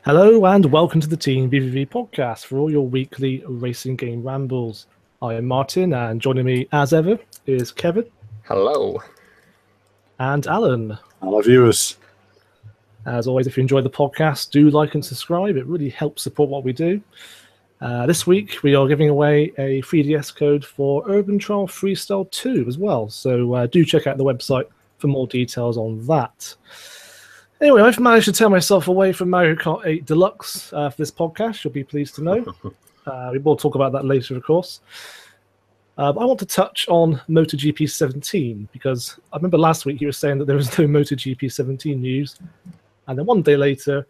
Hello and welcome to the Team VVV podcast for all your weekly racing game rambles. I am Martin and joining me as ever is Kevin. Hello. And Alan. Hello viewers. As always, if you enjoy the podcast, do like and subscribe. It really helps support what we do. This week we are giving away a 3DS code for Urban Trial Freestyle 2 as well. So do check out the website for more details on that. Anyway, I've managed to tear myself away from Mario Kart 8 Deluxe for this podcast, you'll be pleased to know. We will talk about that later, of course. I want to touch on MotoGP 17, because I remember last week you were saying that there was no MotoGP 17 news, and then one day later,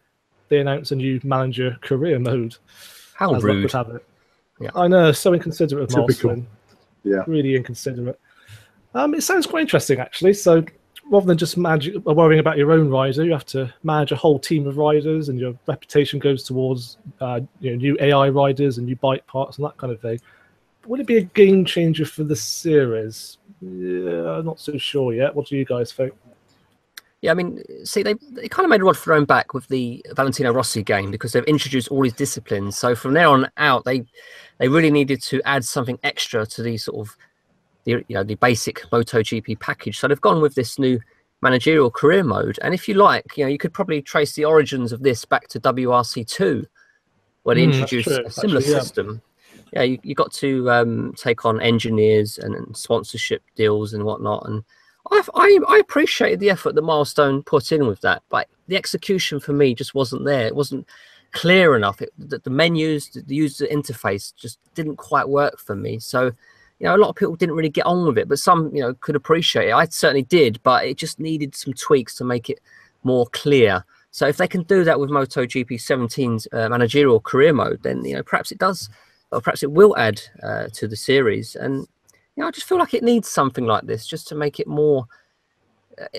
they announced a new manager career mode. How rude. Would have it. Yeah. I know, so inconsiderate of Marcin. Yeah. Really inconsiderate. It sounds quite interesting, actually, so rather than just worrying about your own rider, you have to manage a whole team of riders, and your reputation goes towards new AI riders and new bike parts and that kind of thing. But would it be a game changer for the series? Yeah, I'm not so sure yet. What do you guys think? Yeah, I mean, see, they kind of made a rod for their own back with the Valentino Rossi game, because they've introduced all these disciplines. So from there on out, they really needed to add something extra to the sort of the basic MotoGP package. So they've gone with this new managerial career mode. And if you like, you could probably trace the origins of this back to WRC2, where they introduced a similar system. Yeah, you got to take on engineers and sponsorship deals and whatnot. And I appreciated the effort that Milestone put in with that, but the execution for me just wasn't there. It wasn't clear enough. The menus, the user interface just didn't quite work for me. So, a lot of people didn't really get on with it, but some, could appreciate it. I certainly did, but it just needed some tweaks to make it more clear. So if they can do that with MotoGP 17's managerial career mode, then, perhaps it does, or perhaps it will add to the series. And, I just feel like it needs something like this just to make it more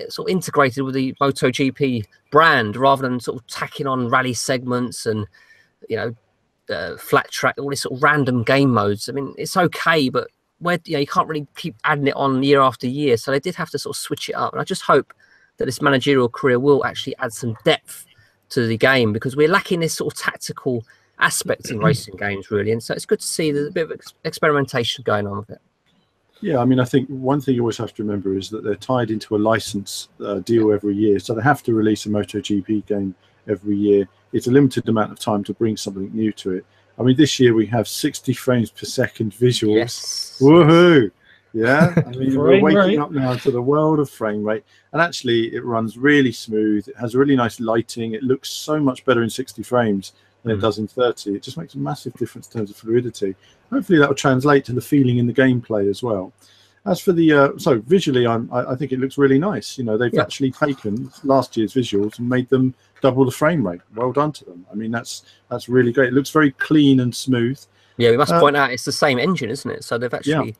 sort of integrated with the MotoGP brand, rather than sort of tacking on rally segments and, flat track, all these sort of random game modes. I mean, it's okay, but where you can't really keep adding it on year after year, so they did have to sort of switch it up. And I just hope that this managerial career will actually add some depth to the game, because we're lacking this sort of tactical aspect in racing games, really. And so it's good to see there's a bit of experimentation going on with it. Yeah, I mean, I think one thing you always have to remember is that they're tied into a license deal every year, so they have to release a MotoGP game every year. It's a limited amount of time to bring something new to it. I mean, this year we have 60 frames per second visuals. Yes. Woohoo! Yeah, I mean, we're waking up now to the world of frame rate. And actually, it runs really smooth. It has really nice lighting. It looks so much better in 60 frames than it does in 30. It just makes a massive difference in terms of fluidity. Hopefully, that will translate to the feeling in the gameplay as well. As for the so visually, I think it looks really nice. They've actually taken last year's visuals and made them double the frame rate. Well done to them. I mean, that's really great. It looks very clean and smooth. Yeah, we must point out it's the same engine, isn't it? So they've actually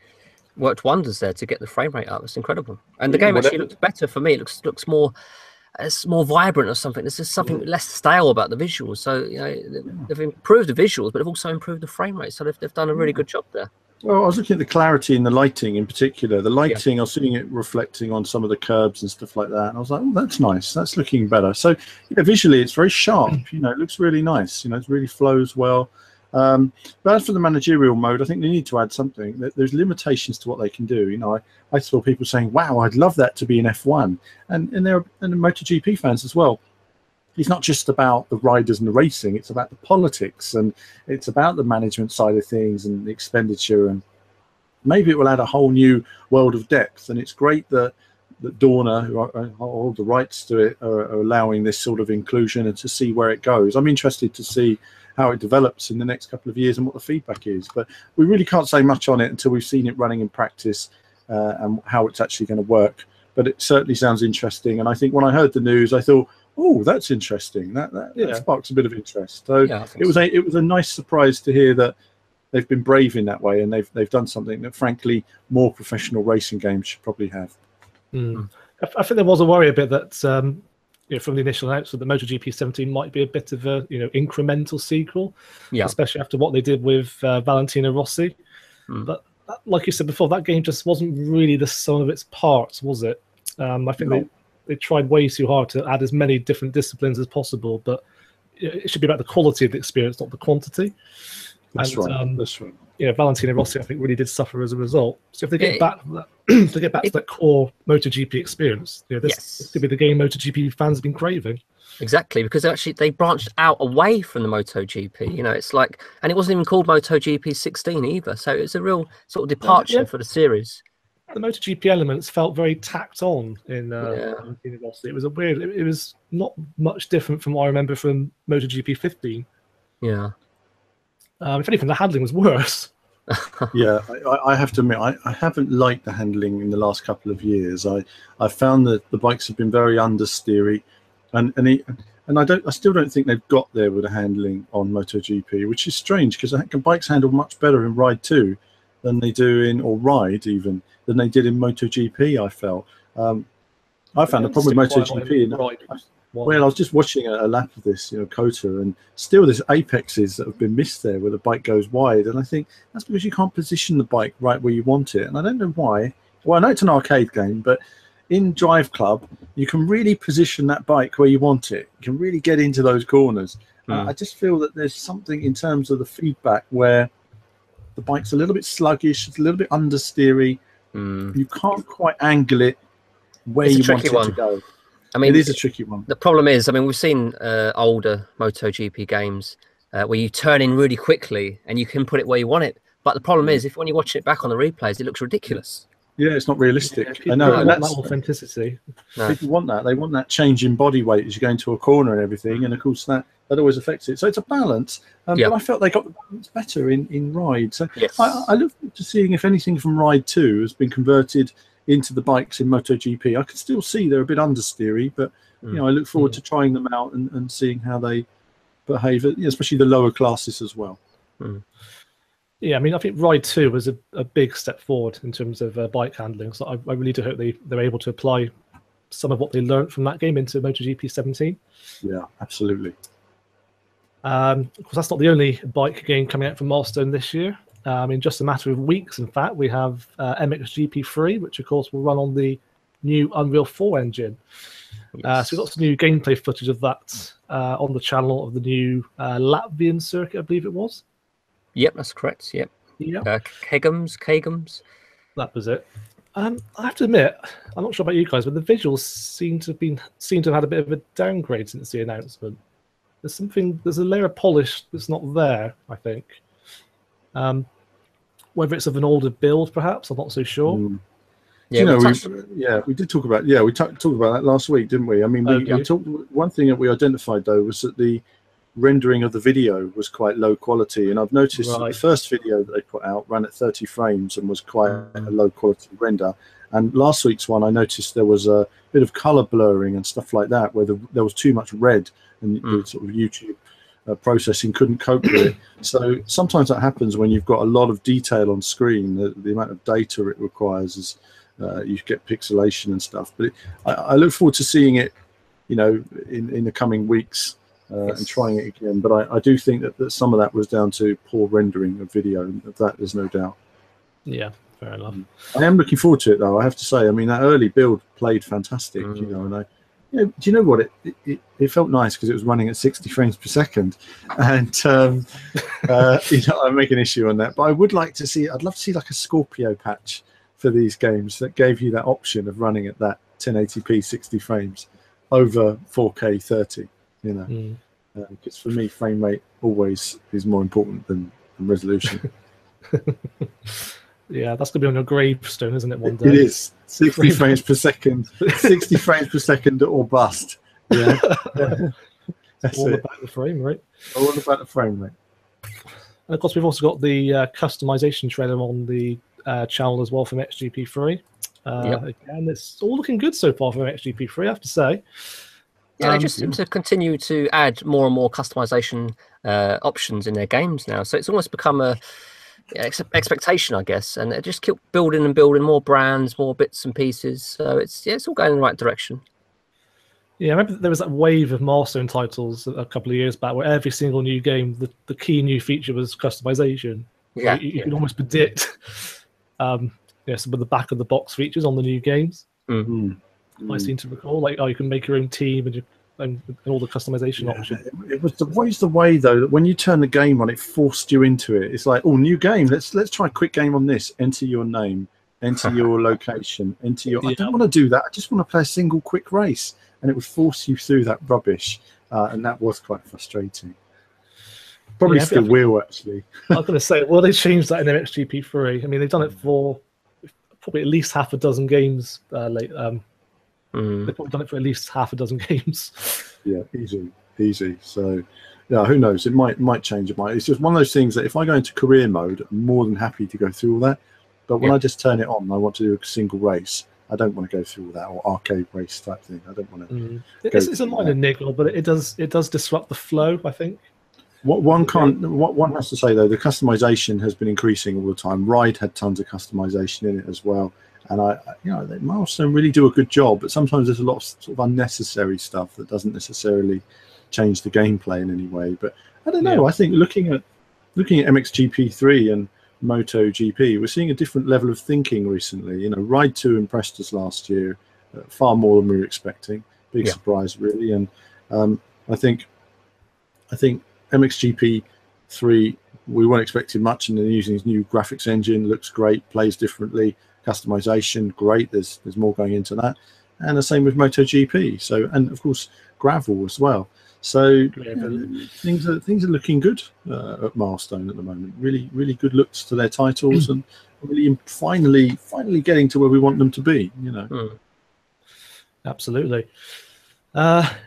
worked wonders there to get the frame rate up. It's incredible. And the game actually looks better for me. It looks more, it's more vibrant or something. There's just something less stale about the visuals. So they've improved the visuals, but they've also improved the frame rate. So they've done a really good job there. Well, I was looking at the clarity in the lighting in particular. The lighting, I was seeing it reflecting on some of the curbs and stuff like that. And I was like, oh, that's nice. That's looking better. So visually, it's very sharp. It looks really nice. It really flows well. But as for the managerial mode, I think they need to add something. There's limitations to what they can do. I saw people saying, wow, I'd love that to be in F1. And the MotoGP fans as well. It's not just about the riders and the racing, it's about the politics, and it's about the management side of things and the expenditure, and maybe it will add a whole new world of depth. And it's great that Dorna, who hold the rights to it, are allowing this sort of inclusion and to see where it goes. I'm interested to see how it develops in the next couple of years and what the feedback is, but we really can't say much on it until we've seen it running in practice and how it's actually going to work. But it certainly sounds interesting, and I think when I heard the news, I thought, oh, that's interesting. That sparks a bit of interest. So it was a nice surprise to hear that they've been brave in that way, and they've done something that, frankly, more professional racing games should probably have. I think there was a worry a bit that from the initial announcement that MotoGP 17 might be a bit of a incremental sequel, especially after what they did with Valentino Rossi. But like you said before, that game just wasn't really the sum of its parts, was it? I think they tried way too hard to add as many different disciplines as possible, but it should be about the quality of the experience, not the quantity. That's right. That's right. Valentino Rossi, I think, really did suffer as a result. So if they get back to that, if they get back to that core MotoGP experience, this could be the game MotoGP fans have been craving. Exactly, because actually they branched out away from the MotoGP. It's like, and it wasn't even called MotoGP 16 either. So it's a real sort of departure for the series. The MotoGP elements felt very tacked on in Valentino Rossi. It was it was not much different from what I remember from MotoGP 15. Yeah. If anything, the handling was worse. Yeah, I have to admit, I haven't liked the handling in the last couple of years. I found that the bikes have been very understeery, and I still don't think they've got there with the handling on MotoGP, which is strange because bikes handle much better in Ride 2 than they do Ride even than they did in MotoGP. I felt I found the problem with MotoGP. Well, I was just watching a lap of this, Kota, and still there's apexes that have been missed there where the bike goes wide, and I think that's because you can't position the bike right where you want it, and I don't know why. Well, I know it's an arcade game, but in Drive Club, you can really position that bike where you want it. You can really get into those corners. I just feel that there's something in terms of the feedback where the bike's a little bit sluggish, it's a little bit understeery. You can't quite angle it where you want it to go. I mean, it is a tricky one. The problem is, we've seen older MotoGP games where you turn in really quickly and you can put it where you want it. But the problem is, when you watch it back on the replays, it looks ridiculous. Yeah, it's not realistic. I know. And that's authenticity. People want that. They want that change in body weight as you go into a corner and everything. And of course, that always affects it. So it's a balance. But I felt they got the balance better in Ride. So I look forward to seeing if anything from Ride 2 has been converted into the bikes in MotoGP. I can still see they're a bit understeery, but I look forward to trying them out and seeing how they behave, especially the lower classes as well. Yeah, I think Ride 2 was a big step forward in terms of bike handling. So I really do hope they're able to apply some of what they learned from that game into MotoGP 17. Yeah, absolutely. Of course, that's not the only bike game coming out from Milestone this year. In just a matter of weeks, in fact, we have MXGP3, which of course will run on the new Unreal 4 engine. So we've got some new gameplay footage of that on the channel of the new Latvian circuit, I believe it was. Yep, that's correct. Yep. Kagums. That was it. I have to admit, I'm not sure about you guys, but the visuals seem to have had a bit of a downgrade since the announcement. There's a layer of polish that's not there, I think. Whether it's of an older build, perhaps, I'm not so sure. Yeah, we did talk about we talked about that last week, didn't we? We talked. One thing that we identified though was that the rendering of the video was quite low quality, and I've noticed that the first video that they put out ran at 30 frames and was quite a low quality render. And last week's one, I noticed there was a bit of color blurring and stuff like that, where there was too much red, and the sort of YouTube processing couldn't cope with it. So sometimes that happens when you've got a lot of detail on screen. The amount of data it requires is you get pixelation and stuff. But I look forward to seeing it, in the coming weeks and trying it again. But I do think that some of that was down to poor rendering of video. Of that, there's no doubt. Yeah, fair enough. I am looking forward to it, though. I have to say. That early build played fantastic. And do you know what? It felt nice because it was running at 60 frames per second, and I make an issue on that. But I would like to see. I'd love to see like a Scorpio patch for these games that gave you that option of running at that 1080p 60 frames over 4K 30. Because for me, frame rate always is more important than resolution. Yeah, that's going to be on your gravestone, isn't it, one day? It is. 60 frames per second. 60 frames per second or bust. Yeah. That's all about the frame rate. All about the frame rate. And of course, we've also got the customization trailer on the channel as well from MXGP3. Again, it's all looking good so far for MXGP3, I have to say. Yeah, they just seem to continue to add more and more customization options in their games now. So it's almost become a expectation, I guess, and they just keep building and building more brands, more bits and pieces. So it's all going in the right direction. Yeah, I remember there was that wave of milestone titles a couple of years back where every single new game, the key new feature was customization. Yeah, you can almost predict some of the back of the box features on the new games. I seem to recall, like, you can make your own team and and all the customization options. It was the way though that when you turn the game on, it forced you into it. It's like, oh, new game. Let's try a quick game on this. Enter your name, enter your location, enter your. I don't want to do that. I just want to play a single quick race, and it would force you through that rubbish, and that was quite frustrating. Probably still will, actually. I was going to say, well, they changed that in MXGP3. I mean, they've done it for probably at least half a dozen games. They've probably done it for at least half a dozen games. Yeah, easy. So, yeah, who knows? It might change. It's just one of those things that if I go into career mode, I'm more than happy to go through all that. But when I just turn it on, and I want to do a single race. I don't want to go through all that or arcade race type thing. I don't want to. It's a minor niggle, but it does disrupt the flow, I think. What one has to say though, the customization has been increasing all the time. Ride had tons of customization in it as well, and Milestone really do a good job. But sometimes there's a lot of sort of unnecessary stuff that doesn't necessarily change the gameplay in any way. But I don't know. I think looking at MXGP3 and MotoGP, we're seeing a different level of thinking recently. You know, Ride 2 impressed us last year, far more than we were expecting. Big surprise, really. And I think MXGP3, we weren't expecting much, and they're using his new graphics engine. Looks great, plays differently, customization great. There's more going into that, and the same with MotoGP. So, and of course gravel as well. So things are looking good at Milestone at the moment. Really good looks to their titles, and really finally getting to where we want them to be. You know. Absolutely.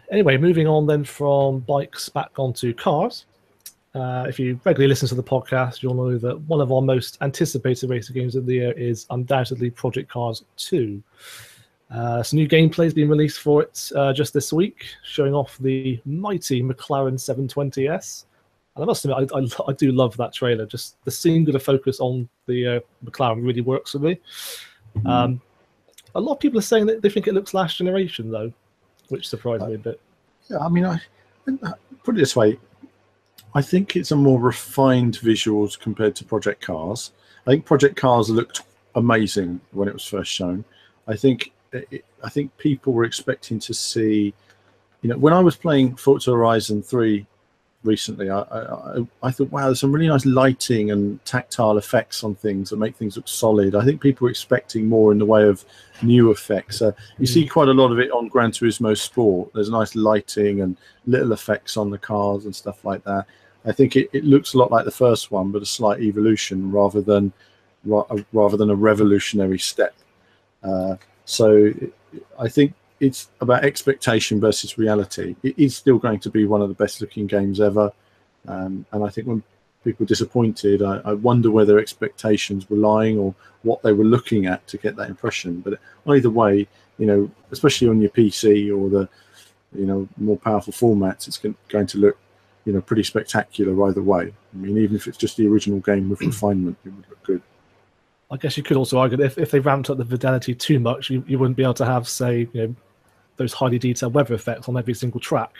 Anyway, moving on then from bikes back onto cars. If you regularly listen to the podcast, you'll know that one of our most anticipated racing games of the year is undoubtedly Project Cars 2. Some new gameplay has been released for it just this week, showing off the mighty McLaren 720S. And I must admit, I do love that trailer. Just the singular focus on the McLaren really works for me. A lot of people are saying that they think it looks last generation, though, which surprised me a bit. Yeah, I mean, I put it this way. I think it's a more refined visuals compared to Project Cars. I think Project Cars looked amazing when it was first shown. I think people were expecting to see, you know, when I was playing Forza Horizon 3 recently, I thought, wow, there's some really nice lighting and tactile effects on things that make things look solid. I think people were expecting more in the way of new effects. You see quite a lot of it on Gran Turismo Sport. There's nice lighting and little effects on the cars and stuff like that. I think it looks a lot like the first one, but a slight evolution rather than a revolutionary step. So I think it's about expectation versus reality. It is still going to be one of the best looking games ever. And I think when people are disappointed, I wonder whether expectations were lying or what they were looking at to get that impression. But either way, you know, especially on your PC or the, you know, more powerful formats, it's going to look, you know, pretty spectacular either way. I mean, even if it's just the original game with refinement, it would look good. I guess you could also argue that if they ramped up the fidelity too much, you wouldn't be able to have, say, you know, those highly detailed weather effects on every single track.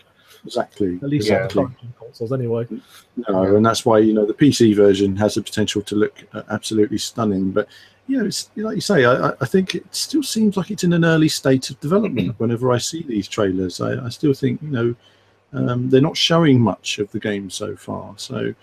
Exactly. At least on the current consoles, anyway. No, and that's why, you know, the PC version has the potential to look absolutely stunning. But, you know, it's like you say, I think it still seems like it's in an early state of development. Whenever I see these trailers, I still think, you know, they're not showing much of the game so far. So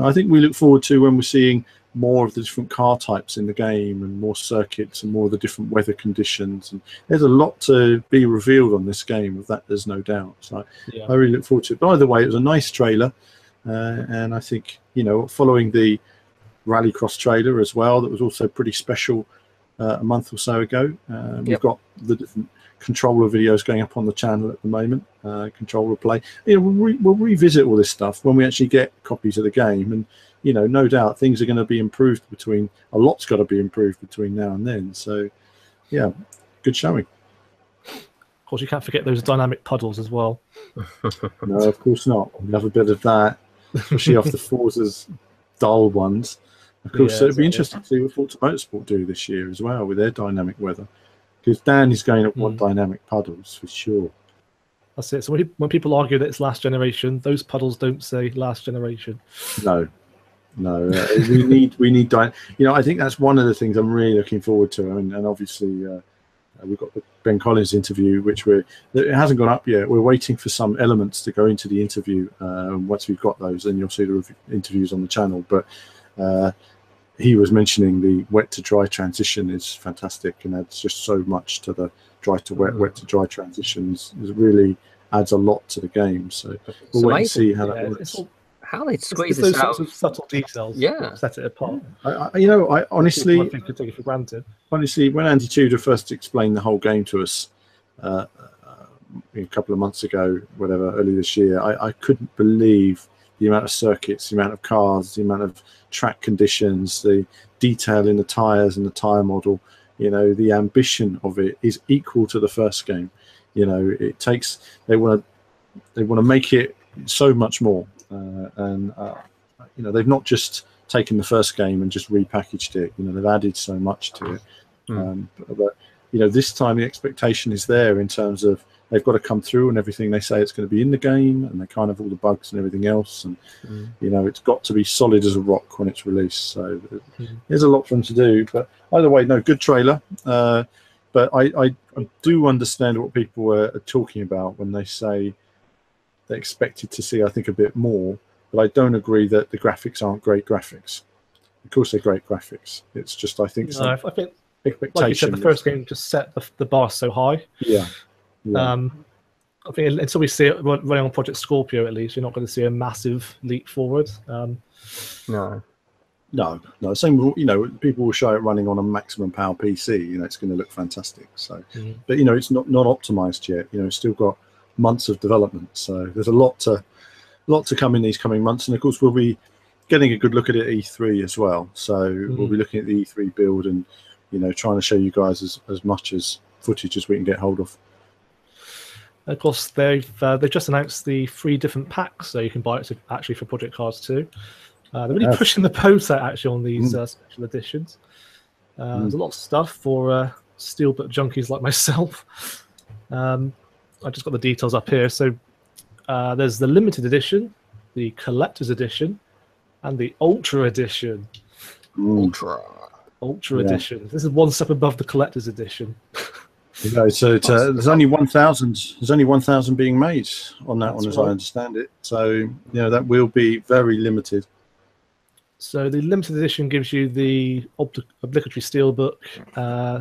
I think we look forward to when we're seeing more of the different car types in the game and more circuits and more of the different weather conditions. And there's a lot to be revealed on this game, of that there's no doubt. So I really look forward to it. But either way, it was a nice trailer. And I think, you know, following the Rallycross trailer as well, that was also pretty special a month or so ago. We've got the different controller videos going up on the channel at the moment, controller play. You know, we'll revisit all this stuff when we actually get copies of the game. And, you know, no doubt things are going to be improved a lot's got to be improved between now and then. So, yeah, good showing. Of course, you can't forget those dynamic puddles as well. No, of course not. We have a bit of that, especially off the Forza's dull ones. Of course, so it'd be interesting to see what Forza Motorsport do this year as well with their dynamic weather. Because Dan is going to want dynamic puddles for sure. That's it. So when people argue that it's last generation, those puddles don't say last generation. No, we need. You know, I think that's one of the things I'm really looking forward to. I mean, and obviously, We've got the Ben Collins interview, which it hasn't gone up yet. We're waiting for some elements to go into the interview. Once we've got those, then you'll see the interviews on the channel. But he was mentioning the wet to dry transition is fantastic, and adds just so much to the dry to wet, wet to dry transitions. It really adds a lot to the game. So we'll wait and see how that works. How they squeeze those this out. sorts of subtle details Yeah. set it apart. I honestly, I think could take it for granted. Honestly, when Andy Tudor first explained the whole game to us a couple of months ago, whatever, early this year, I couldn't believe the amount of circuits, the amount of cars, the amount of track conditions, the detail in the tyres and the tyre model. You know, the ambition of it is equal to the first game. You know, it takes, they want to make it so much more. You know, they've not just taken the first game and just repackaged it. You know, they've added so much to it. But you know, this time the expectation is there in terms of they've got to come through and everything they say it's going to be in the game, and they can't have all the bugs and everything else. And you know, it's got to be solid as a rock when it's released. So there's a lot for them to do. But either way, no, good trailer. But I do understand what people are talking about when they say they expected to see, I think, a bit more. But I don't agree that the graphics aren't great graphics. Of course, they're great graphics. It's just, I think, I think, like you said, the first game just set the bar so high. Yeah. I think until we see it running on Project Scorpio, at least, you're not going to see a massive leap forward. No. Same, you know, people will show it running on a maximum power PC. You know, it's going to look fantastic. So, but you know, it's not optimized yet. You know, it's still got months of development. So there's a lot to come in these coming months. And of course, we'll be getting a good look at it at E3 as well. So we'll be looking at the E3 build and, you know, trying to show you guys as much as footage as we can get hold of. Of course, they've just announced the 3 different packs, so you can buy it actually for Project Cars 2. They're really pushing the boat out actually on these special editions. There's a lot of stuff for steelbook junkies like myself. I just got the details up here. So there's the limited edition, the collector's edition, and the ultra edition. Ultra edition. This is one step above the collector's edition. You know, so there's only 1,000. There's only 1,000 being made on that one, as I understand it. So you know, that will be very limited. So the limited edition gives you the obligatory steelbook,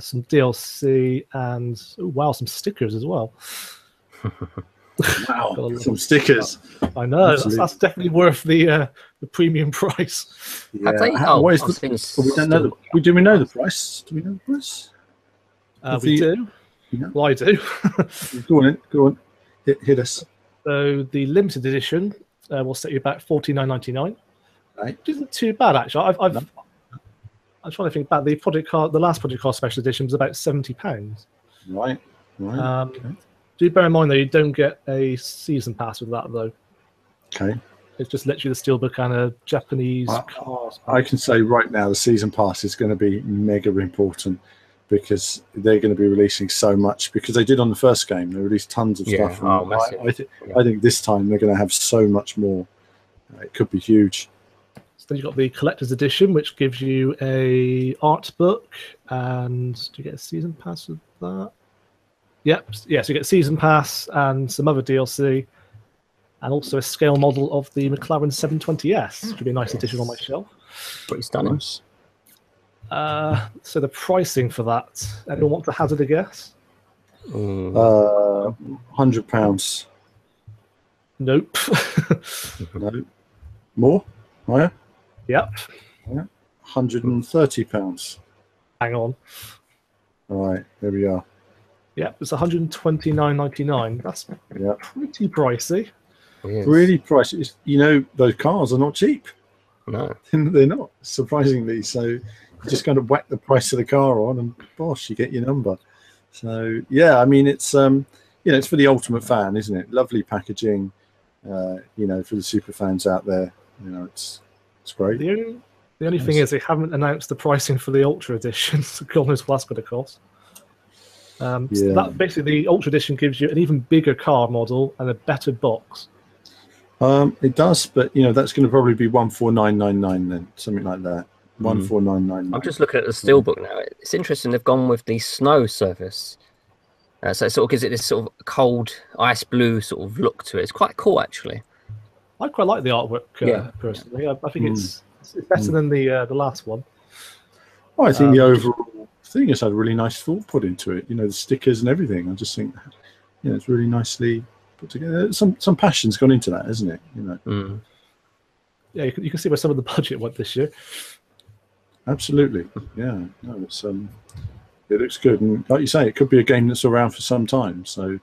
some DLC, and some stickers as well. Wow, some stickers! I know that's definitely worth the premium price. Yeah. Do we know the price? Do we know the price? We do. Yeah. Well, I do. Go on. Hit us. So the limited edition will set you back $49.99. Right. Which isn't too bad actually. I'm trying to think back. The last Project Car Special Edition was about £70. Right. Okay. Do bear in mind though, you don't get a season pass with that though. Okay. It's just literally the steelbook and a Japanese cars. I can say right now the season pass is going to be mega important, because they're going to be releasing so much, because they did on the first game. They released tons of stuff. I think this time they're going to have so much more. It could be huge. So then you've got the collector's edition, which gives you a art book, and do you get a season pass with that? Yep. Yeah, so you get a season pass and some other DLC, and also a scale model of the McLaren 720S, which would be a nice addition on my shelf. Pretty stunning. So the pricing for that, anyone want to hazard a guess? £100. Nope. No. More? Higher? Yep. Yeah. £130. Hang on. All right, there we are. Yep, it's $129.99. That's pretty pricey. Really pricey. You know, those cars are not cheap. No. They're not, surprisingly. So you just kind of whack the price of the car on and bosh, you get your number. So yeah, I mean, it's you know, it's for the ultimate fan, isn't it? Lovely packaging, you know, for the super fans out there. You know, it's great. The only thing is they haven't announced the pricing for the Ultra Edition. So God knows what that's going to cost. So that basically, the Ultra Edition gives you an even bigger car model and a better box. It does, but you know, that's going to probably be 14999 then, something like that. 14999. I'm just looking at the steelbook now. It's interesting they've gone with the snow surface So it sort of gives it this sort of cold ice blue sort of look to it. It's quite cool, actually. I quite like the artwork personally. I think it's better than the last one. Well, I think the overall thing has had a really nice thought put into it. You know, the stickers and everything. I just think, you know, it's really nicely put together. Some passion's gone into that, hasn't it? You know. Yeah, you can see where some of the budget went this year. Absolutely. Yeah. No, it's it looks good, and like you say, it could be a game that's around for some time. So,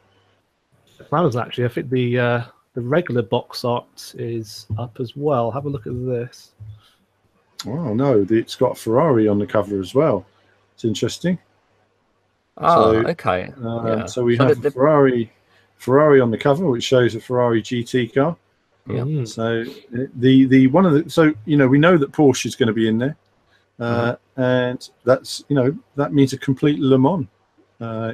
Actually, I think the regular box art is up as well. Have a look at this. oh no, it's got Ferrari on the cover as well. It's interesting. Okay. So we have Ferrari on the cover, which shows a Ferrari GT car. Yeah. So the one of the, so you know, we know that Porsche is going to be in there, and that's, you know, that means a complete Le Mans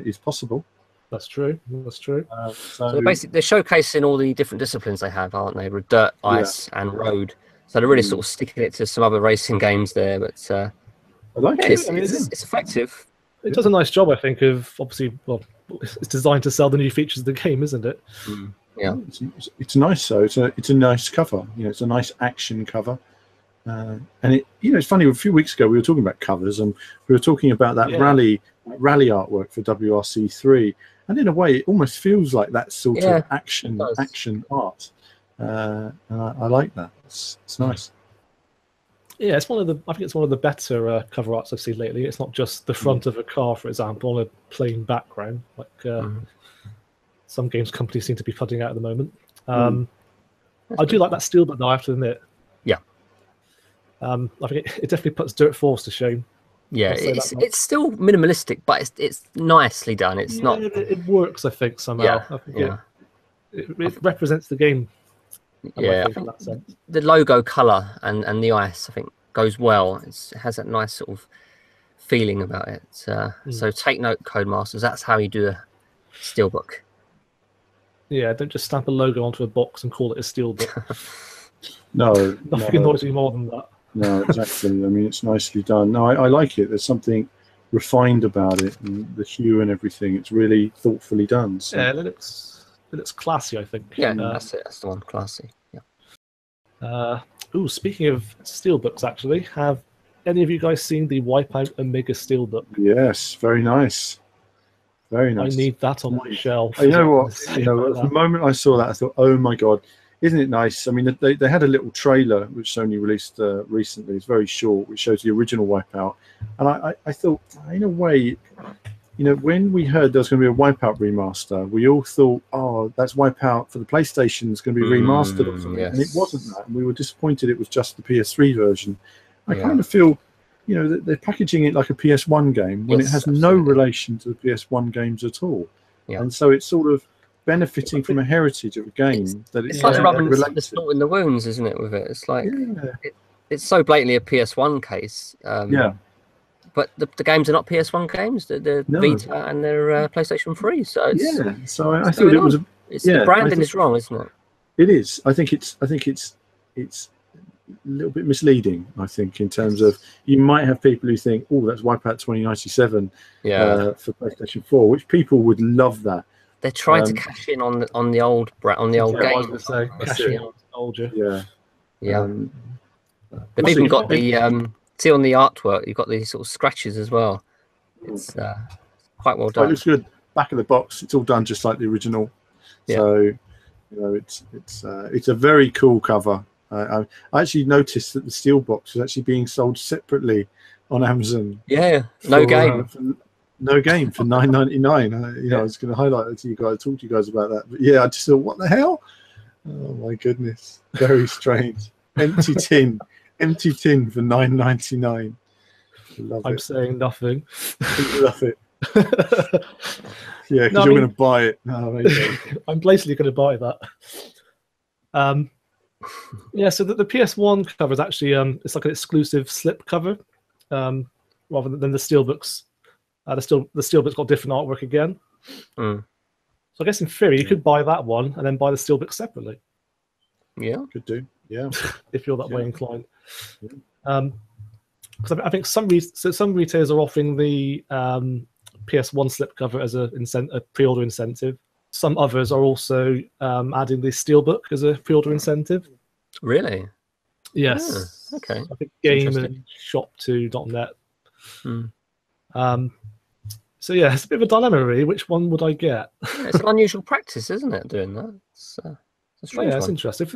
is possible. That's true. That's true. So they're showcasing all the different disciplines they have, aren't they? With dirt, ice, and road. So they're really sort of sticking it to some other racing games there. But I like it. It's effective. It does a nice job, I think, of obviously. Well, it's designed to sell the new features of the game, isn't it? Yeah, it's nice though. It's a nice cover. You know, it's a nice action cover. And it, you know, it's funny. A few weeks ago, we were talking about covers, and we were talking about that rally artwork for WRC3. And in a way, it almost feels like that sort of action art. And I like that. It's nice. Yeah, it's I think it's one of the better cover arts I've seen lately. It's not just the front of a car, for example, on a plain background, like some games companies seem to be putting out at the moment. I do like that steelbook, though, I have to admit. Yeah. I think it definitely puts Dirt Force to shame. Yeah, it's still minimalistic, but it's nicely done. It's not. It works, I think, somehow. Yeah, I think it represents the game. Yeah, I think the logo color and the ice, I think, goes well. It has that nice sort of feeling about it. So take note, Codemasters. That's how you do a steelbook. Yeah, don't just stamp a logo onto a box and call it a steelbook. No, nothing annoys me more than that. No, exactly. I mean, it's nicely done. No, I like it. There's something refined about it, and the hue and everything. It's really thoughtfully done. So. Yeah, it looks classy, I think. Yeah, that's it. That's the one, classy. Yeah. Speaking of steelbooks, actually, have any of you guys seen the Wipeout Omega steelbook? Yes, very nice. Very nice. I need that on my shelf. You know what? The moment I saw that, I thought, "Oh my god, isn't it nice?" I mean, they had a little trailer which Sony released recently. It's very short, which shows the original Wipeout, and I thought, in a way, you know, when we heard there was going to be a Wipeout remaster, we all thought, "Oh, that's Wipeout for the PlayStation. It's going to be remastered or something," and it wasn't that. And we were disappointed it was just the PS3 version. I kind of feel, you know, that they're packaging it like a PS1 game when it has no relation to the PS1 games at all. Yeah. And so it's sort of benefiting from a heritage of a game it's like rubbing the salt in the wounds, isn't it? With it, it's like it's so blatantly a PS1 case. But the games are not PS1 games; they're Vita and they're PlayStation 3. So it's, so I thought it was. The branding is wrong, isn't it? It is. I think it's a little bit misleading. I think in terms of, you might have people who think, "Oh, that's Wipeout 2097 for PlayStation 4," which people would love that. They're trying to cash in on the old game. I was going to say, cash in on older. Yeah. They've even got the see on the artwork. You've got these sort of scratches as well. It's quite well done. It looks good. Back of the box, it's all done just like the original. Yeah. So, you know, it's a very cool cover. I actually noticed that the steelbox is actually being sold separately on Amazon. Yeah, no game. No game for $9.99. You know, I was going to highlight it to you guys, talk to you guys about that. But yeah, I just thought, what the hell? Oh my goodness, very strange. Empty tin for $9.99. I'm saying nothing. Love it. Yeah, because you're going to buy it. No, I'm basically going to buy that. So the PS1 cover is actually it's like an exclusive slip cover, rather than the steelbooks. The steelbook's got different artwork again. So I guess in theory you could buy that one and then buy the steelbook separately. Yeah, could do. Yeah, if you're that way inclined. Because I think some retailers are offering the PS1 slipcover as a pre-order incentive. Some others are also adding the Steelbook as a pre-order incentive. Really? Yes. Oh, okay. I think Game and Shop2.net. So yeah, it's a bit of a dilemma, really. Which one would I get? Yeah, it's an unusual practice, isn't it? Doing that. It's a strange one. It's interesting.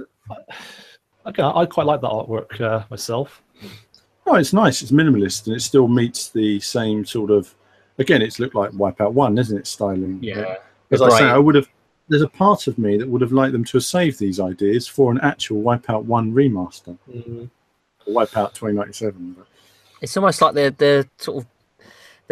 Okay, I quite like that artwork myself. Oh, it's nice. It's minimalist, and it still meets the same sort of. Again, it's looked like Wipeout 1, isn't it? Styling. Yeah. As I say, I would have. There's a part of me that would have liked them to have saved these ideas for an actual Wipeout 1 remaster, or Wipeout 2097. But. It's almost like they're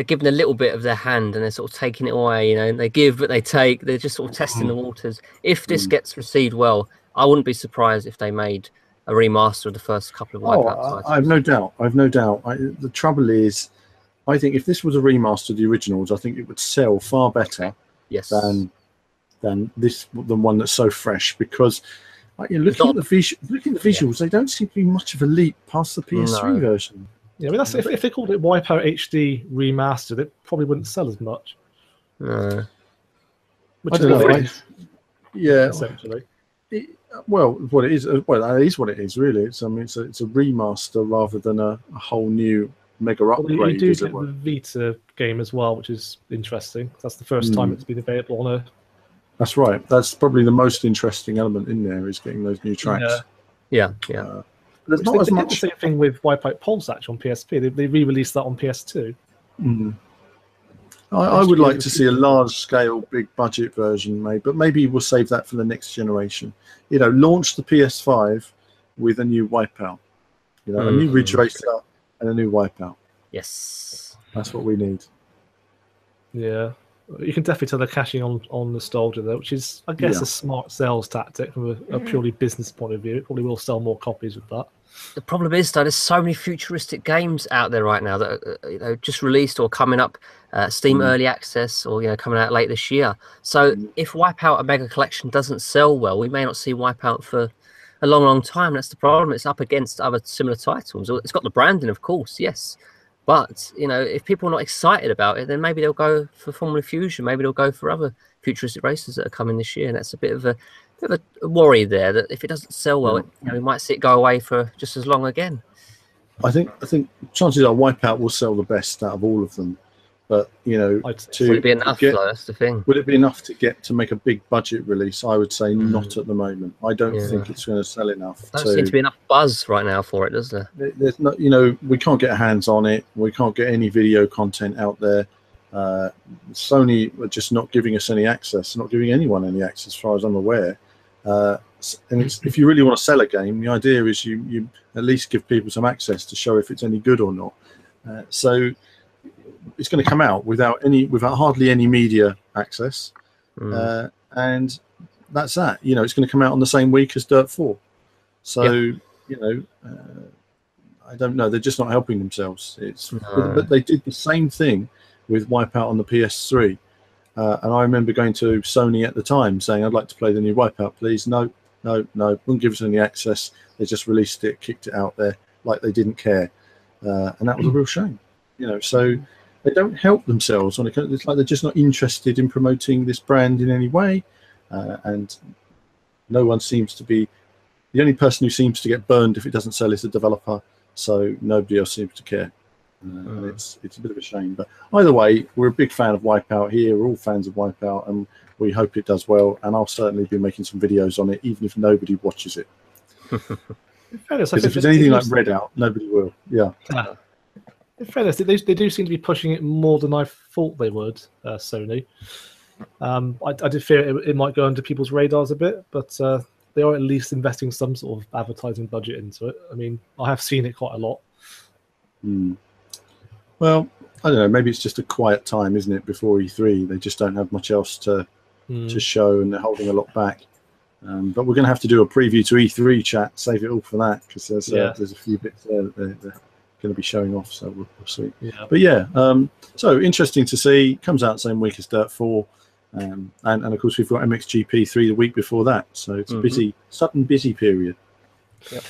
giving a little bit of their hand and they're sort of taking it away. You know, they give but they take. They're just sort of testing the waters. If this gets received well, I wouldn't be surprised if they made a remaster of the first couple of Wipeout titles. I have no doubt. The trouble is, I think if this was a remaster of the originals, I think it would sell far better than one that's so fresh, because looking at the visuals, they don't seem to be much of a leap past the PS3 version. Yeah, I mean, that's if they called it Wipeout HD Remastered, it probably wouldn't sell as much. I don't know. Essentially. What it is, that is what it is, really. It's a remaster rather than a whole new mega upgrade. You do get the Vita game as well, which is interesting. That's the first time it's been available on a. That's right. That's probably the most interesting element in there, is getting those new tracks. Yeah. There's not as much. The same thing with Wipeout Pulse on PSP. They re-released that on PS2. I would like to see a large-scale, big-budget version made, but maybe we'll save that for the next generation. Launch the PS5 with a new Wipeout. A new Ridge Racer and a new Wipeout. Yes. That's what we need. Yeah. You can definitely tell they're cashing on nostalgia, though, which is, I guess, a smart sales tactic from a purely business point of view. It probably will sell more copies with that. The problem is, though, there's so many futuristic games out there right now that are just released or coming up, Steam Early Access, or coming out late this year. So if Wipeout a Mega Collection doesn't sell well, we may not see Wipeout for a long, long time. That's the problem. It's up against other similar titles. It's got the branding, of course, yes. But, if people are not excited about it, then maybe they'll go for Formula Fusion. Maybe they'll go for other futuristic races that are coming this year. And that's a bit of a worry there, that if it doesn't sell well, we might see it go away for just as long again. I think chances are Wipeout will sell the best out of all of them. But, would it be enough, though? That's the thing. Would it be enough to make a big budget release? I would say not at the moment. I don't think it's going to sell enough. There doesn't seem to be enough buzz right now for it, does there? There's not, we can't get our hands on it. We can't get any video content out there. Sony are just not giving us any access, not giving anyone any access, as far as I'm aware. And if you really want to sell a game, the idea is you at least give people some access to show if it's any good or not. So it's going to come out without hardly any media access, and that's that. It's going to come out on the same week as Dirt 4. So I don't know. They're just not helping themselves. But they did the same thing with Wipeout on the PS3. And I remember going to Sony at the time saying, I'd like to play the new Wipeout, please. No, wouldn't give us any access. They just released it, kicked it out there like they didn't care. And that was a real shame. So they don't help themselves. It's like they're just not interested in promoting this brand in any way. And no one seems to be, the only person who seems to get burned if it doesn't sell is the developer. So nobody else seems to care. And it's a bit of a shame, but either way, we're a big fan of Wipeout here. We're all fans of Wipeout, and we hope it does well. And I'll certainly be making some videos on it, even if nobody watches it. Because if it's anything like Redout, nobody will. Yeah. In fairness, they do seem to be pushing it more than I thought they would. Sony. I did fear it might go under people's radars a bit, but they are at least investing some sort of advertising budget into it. I mean, I have seen it quite a lot. Well, I don't know. Maybe it's just a quiet time, isn't it, before E3? They just don't have much else to show, and they're holding a lot back. But we're going to have to do a preview to E3 chat. Save it all for that, because there's a few bits there that they're going to be showing off. So we'll see. Yeah. But yeah, so interesting to see. Comes out the same week as Dirt 4, and of course we've got MXGP3 the week before that. So it's a busy, sudden busy period. Yep.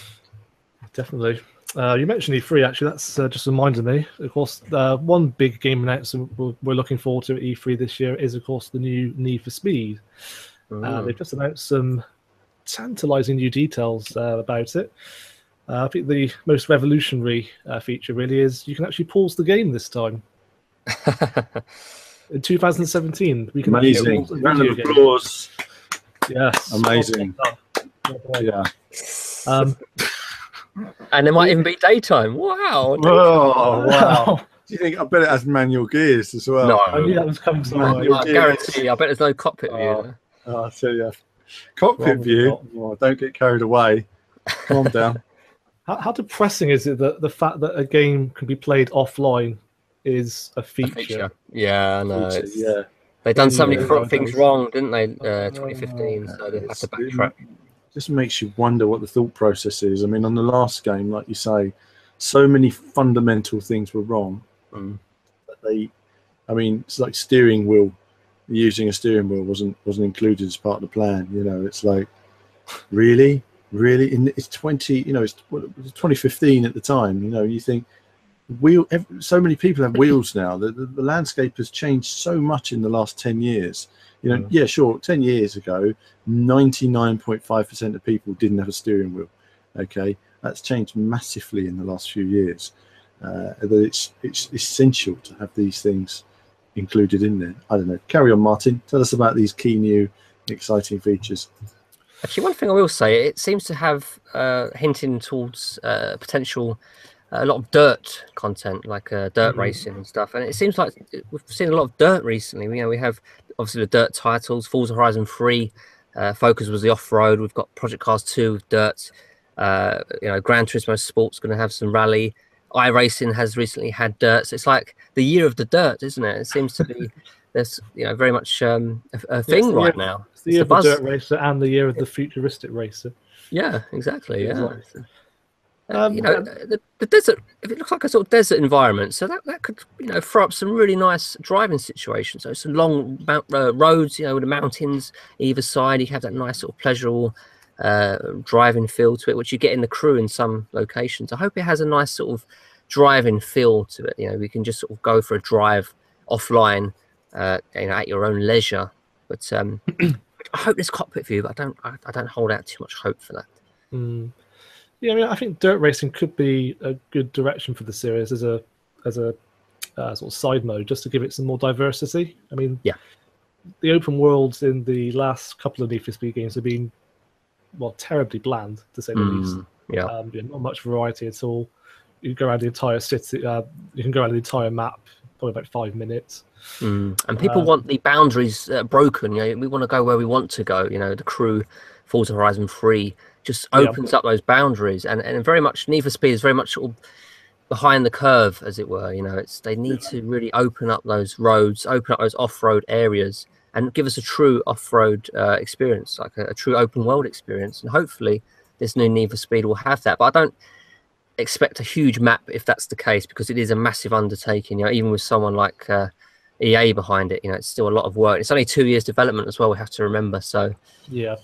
Definitely. You mentioned E3, actually. That's just reminded me. Of course, one big game announcement we're looking forward to at E3 this year is, of course, the new Need for Speed. They've just announced some tantalizing new details about it. I think the most revolutionary feature really is you can actually pause the game this time. In 2017, we can amazing. pause a Round video of game. applause. Yes, Amazing. Yeah. And there might even be daytime. Wow. Oh, wow. Do you think? I bet it has manual gears as well. No. I knew that was coming somewhere. I guarantee you, I bet there's no cockpit view. I tell you, cockpit view. Oh, don't get carried away. Calm down. How depressing is it that the fact that a game can be played offline is a feature? Yeah, I know. Yeah. They've done so many things wrong, didn't they? 2015, so they have to backtrack. Just makes you wonder what the thought process is. I mean, on the last game, like you say, so many fundamental things were wrong. I mean, it's like steering wheel. Using a steering wheel wasn't included as part of the plan. You know, it's like, really. It's 2015 at the time. You know, you think so many people have wheels now. The landscape has changed so much in the last 10 years. You know, yeah, sure. 10 years ago, 99.5% of people didn't have a steering wheel. Okay, that's changed massively in the last few years. It's essential to have these things included in there. I don't know. Carry on, Martin. Tell us about these key new exciting features. Actually, one thing I will say, it seems to have hinting towards potential a lot of dirt content, like dirt racing and stuff. And it seems like we've seen a lot of dirt recently. You know, we have obviously the dirt titles. Forza Horizon 3 focus was the off-road. We've got Project Cars 2 with dirt. You know, Gran Turismo Sport's going to have some rally. iRacing has recently had dirt. So it's like the year of the dirt, isn't it? It seems to be there's very much a thing right now. It's the year of the dirt racer and the year of the futuristic racer. Yeah, exactly. Yeah. You know, the desert, if it looks like a sort of desert environment, so that could, throw up some really nice driving situations. So some long roads, with the mountains either side. You have that nice sort of pleasurable driving feel to it, which you get in the crew in some locations. I hope it has a nice sort of driving feel to it. We can just sort of go for a drive offline, at your own leisure. But I hope there's cockpit view, but I don't hold out too much hope for that. Yeah, I mean, I think dirt racing could be a good direction for the series as a sort of side mode, just to give it some more diversity. I mean, yeah, the open worlds in the last couple of Need for Speed games have been, terribly bland, to say the least. Yeah, not much variety at all. You can go around the entire city. You can go around the entire map, probably about 5 minutes. And people want the boundaries broken. We want to go where we want to go. The crew, Forza Horizon 3 just opens up those boundaries, and very much Need for Speed is very much sort of behind the curve, as it were. They need to really open up those roads, open up those off-road areas, and give us a true off-road experience, like a true open world experience. And hopefully this new Need for Speed will have that. But I don't expect a huge map if that's the case, because it is a massive undertaking. Even with someone like EA behind it, it's still a lot of work. It's only 2 years development as well, we have to remember. So yeah,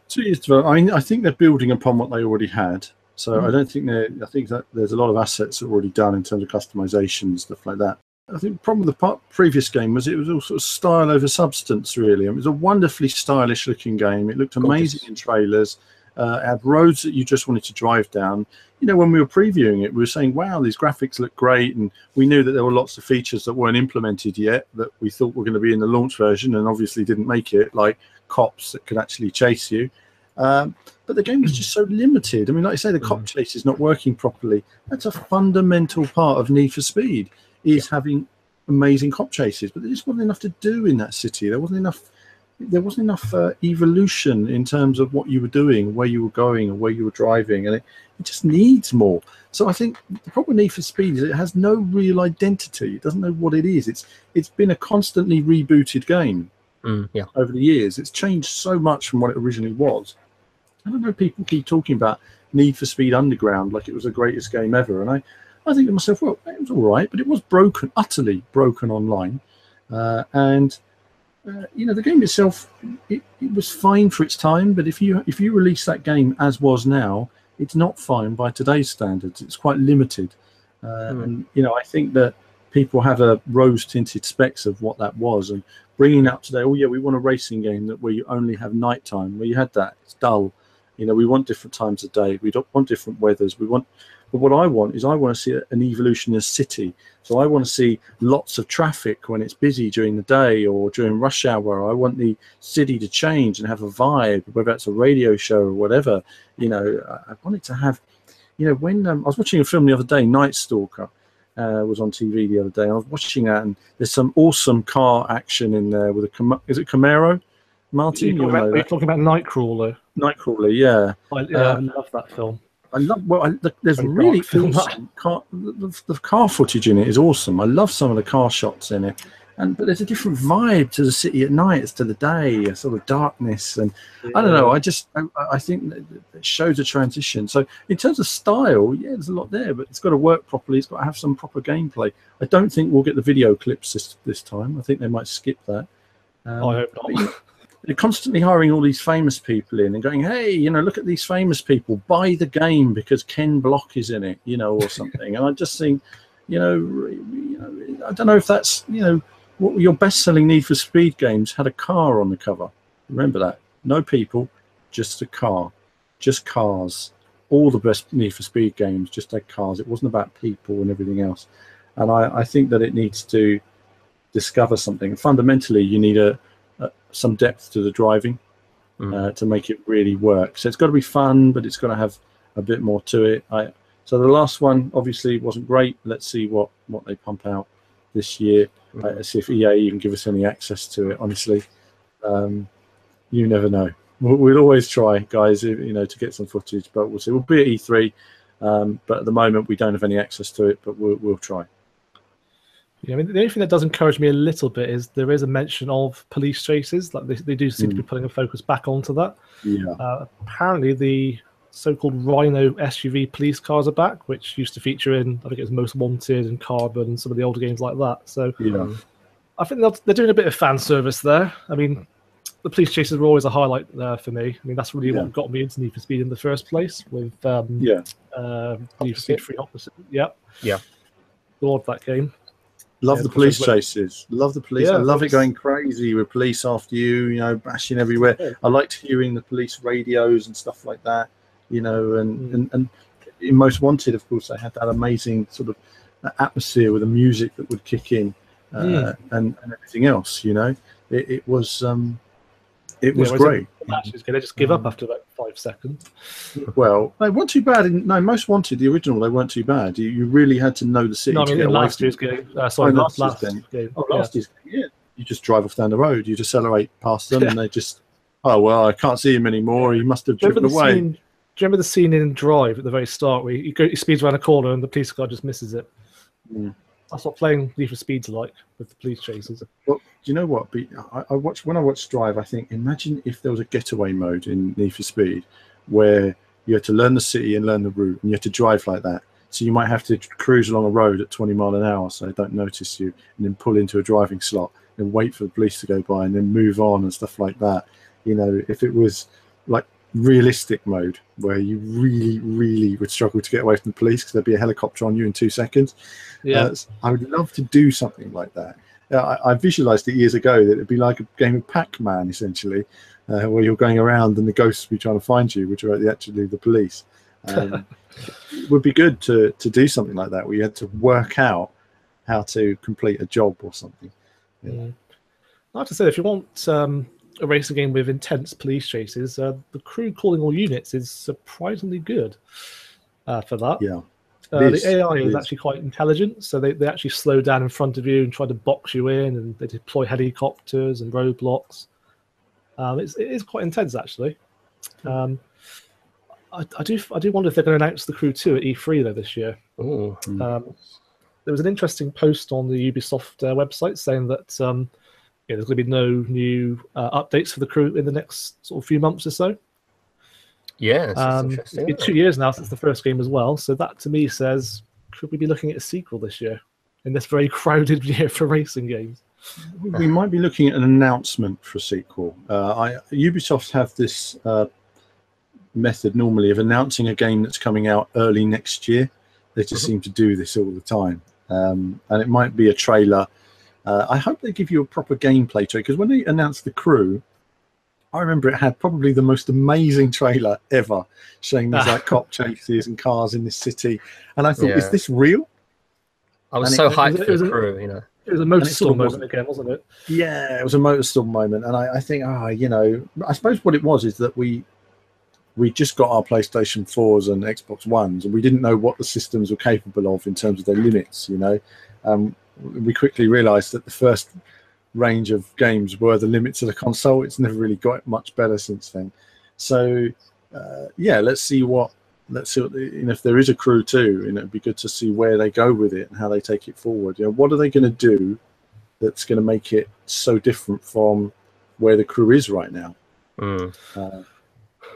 2 years development. I think they're building upon what they already had. So I don't think I think that there's a lot of assets already done in terms of customization, stuff like that. I think the problem with the previous game was it was all sort of style over substance, really. It was a wonderfully stylish looking game. It looked amazing in trailers. It had roads that you just wanted to drive down. When we were previewing it, we were saying, wow, these graphics look great. And we knew that there were lots of features that weren't implemented yet that we thought were going to be in the launch version and obviously didn't make it, like cops that could actually chase you. But the game was just so limited. I mean, like I say, the cop chase is not working properly. That's a fundamental part of Need for Speed, is having amazing cop chases. But there just wasn't enough to do in that city. There wasn't enough evolution in terms of what you were doing, where you were going, or where you were driving, and it just needs more. So I think the problem with Need for Speed is it has no real identity. It doesn't know what it is. It's been a constantly rebooted game over the years. It's changed so much from what it originally was. I don't know, people keep talking about Need for Speed Underground like it was the greatest game ever, and I think to myself, well, it was all right, but it was broken, utterly broken online, and the game itself, it was fine for its time. But if you release that game as was now, it's not fine by today's standards. It's quite limited. And, you know, I think that people have a rose-tinted specs of what that was, and bringing up today, oh yeah, we want a racing game where you only have nighttime. Where you had that, it's dull. You know, we want different times of day. We don't want different weathers. But what I want is I want to see an evolution in a city. So I want to see lots of traffic when it's busy during the day or during rush hour. I want the city to change and have a vibe, whether it's a radio show or whatever. You know, I want it to have, you know, when I was watching a film the other day, Night Stalker, was on TV the other day. I was watching that, and there's some awesome car action in there with is it Camaro? Martin, you're talking about Nightcrawler. Nightcrawler, yeah. I love that film. I love. Well, there's really awesome car. The car footage in it is awesome. I love some of the car shots in it, but there's a different vibe to the city at night as to the day, a sort of darkness, and I don't know. I think that it shows a transition. So in terms of style, yeah, there's a lot there, but it's got to work properly. It's got to have some proper gameplay. I don't think we'll get the video clips this time. I think they might skip that. I hope not. They're constantly hiring all these famous people in and going, hey, you know, look at these famous people, buy the game because Ken Block is in it, you know, or something. And I just think, you know, I don't know if that's, you know, what your best-selling Need for Speed games had a car on the cover. Remember that. No people, just a car, just cars. All the best Need for Speed games just had cars. It wasn't about people and everything else. And I think that it needs to discover something. Fundamentally, you need some depth to the driving to make it really work. So it's got to be fun, but it's got to have a bit more to it. So the last one obviously wasn't great. Let's see what they pump out this year. Let's see if EA even give us any access to it. Honestly, you never know. We'll always try, guys, you know, to get some footage, but we'll see. We'll be at E3, but at the moment we don't have any access to it, but we'll try. Yeah, I mean, the only thing that does encourage me a little bit is there is a mention of police chases. Like they do seem to be putting a focus back onto that. Yeah. Apparently, the so-called Rhino SUV police cars are back, which used to feature in, I think it was Most Wanted and Carbon and some of the older games like that. So yeah. I think they're doing a bit of fan service there. I mean, the police chases were always a highlight for me. I mean, that's really what got me into Need for Speed in the first place with Need for Speed 3 Opposite. Yeah. Loved that game. Love the police chases. Love the police. I love it going crazy with police after you, you know, bashing everywhere. Yeah. I liked hearing the police radios and stuff like that, you know, and in Most Wanted, of course, they had that amazing sort of atmosphere with the music that would kick in and everything else, you know. It was great. Matches, can they just give up after about 5 seconds? Well, they weren't too bad. Most Wanted, the original, they weren't too bad. You really had to know the city. No, I mean, in last year's game. Last year's game. Oh, last year's game, yeah. You just drive off down the road. You just accelerate past them, and they just, oh, well, I can't see him anymore. He must have driven away. Do you remember the scene in Drive at the very start where he speeds around a corner and the police car just misses it? That's what playing Need for Speed's like with the police chases. Well, do you know what? When I watch Drive, I think, imagine if there was a getaway mode in Need for Speed where you had to learn the city and learn the route, and you had to drive like that. So you might have to cruise along a road at 20 miles an hour so they don't notice you, and then pull into a driving slot and wait for the police to go by and then move on and stuff like that. You know, if it was like realistic mode where you really would struggle to get away from the police because there'd be a helicopter on you in 2 seconds. I would love to do something like that. I visualized it years ago that it'd be like a game of Pac-Man essentially, where you're going around and the ghosts will be trying to find you, which are actually the police. It would be good to do something like that where you had to work out how to complete a job or something. I have to say, if you want a racing game with intense police chases, the crew calling all units is surprisingly good for that. Yeah. The AI is actually quite intelligent, so they actually slow down in front of you and try to box you in, and they deploy helicopters and roadblocks. It is quite intense, actually. I do wonder if they're going to announce the Crew 2 at E3 though this year. There was an interesting post on the Ubisoft website saying that there's going to be no new updates for the Crew in the next sort of few months or so. Yeah, it's been 2 years now since the first game as well, so that to me says, could we be looking at a sequel this year in this very crowded year for racing games? We might be looking at an announcement for a sequel. Ubisoft have this method normally of announcing a game that's coming out early next year. They just seem to do this all the time. And it might be a trailer. I hope they give you a proper gameplay trailer, because when they announced the Crew, I remember it had probably the most amazing trailer ever, showing these like cop chases and cars in this city. And I thought, is this real? I was so hyped for the Crew, you know. It was a MotoStorm moment again, wasn't it? Yeah, it was a MotoStorm moment. And I think, you know, I suppose what it was is that we just got our PlayStation 4s and Xbox Ones, and we didn't know what the systems were capable of in terms of their limits, you know. We quickly realised that the first range of games were the limits of the console. It's never really got much better since then. So, yeah, let's see what, you know, if there is a Crew 2, you know, it'd be good to see where they go with it and how they take it forward. You know, what are they going to do that's going to make it so different from where the Crew is right now?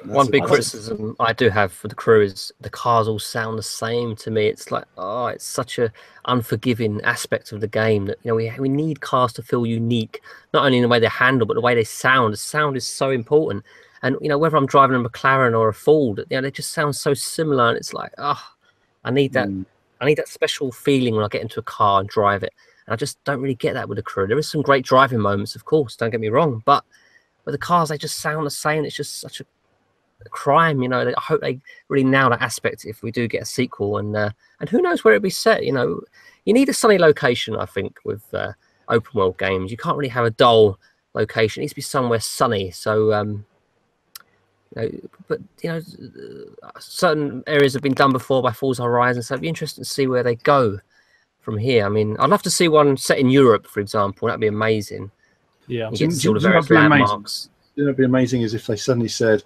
One big criticism I do have for the Crew is the cars all sound the same to me. It's like, it's such a unforgiving aspect of the game that, you know, we need cars to feel unique, not only in the way they handle, but the way they sound. The sound is so important. And, you know, whether I'm driving a McLaren or a Ford, you know, they just sound so similar. And it's like, I need that. I need that special feeling when I get into a car and drive it. And I just don't really get that with the Crew. There is some great driving moments, of course, don't get me wrong. But with the cars, they just sound the same. It's just such a crime, you know. I hope they really nail that aspect if we do get a sequel. And who knows where it'll be set, you know. You need a sunny location, I think, with open world games. You can't really have a dull location. It needs to be somewhere sunny. So, you know, but, you know, certain areas have been done before by Forza Horizon, so it'd be interesting to see where they go from here. I mean, I'd love to see one set in Europe, for example. That'd be amazing. Yeah. You get to see all the various landmarks. You know, it'd be amazing is if they suddenly said,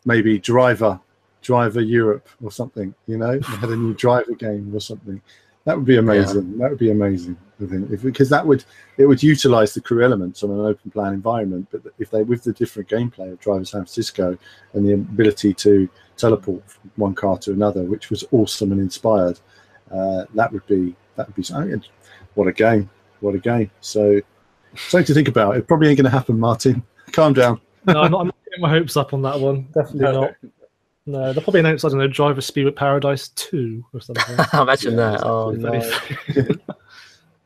maybe driver Europe or something, you know, they had a new driver game or something. That would be amazing. Yeah. That would be amazing, I think, because it would utilize the Crew elements on an open plan environment. But if they, with the different gameplay of Driver San Francisco and the ability to teleport from one car to another, which was awesome and inspired, that would be something. What a game! So something to think about. It probably ain't going to happen, Martin. Calm down. No, I'm not getting my hopes up on that one. Definitely not. No, they'll probably announce, I don't know, Driver Speed Paradise 2 or something. Imagine that. Oh, no. Can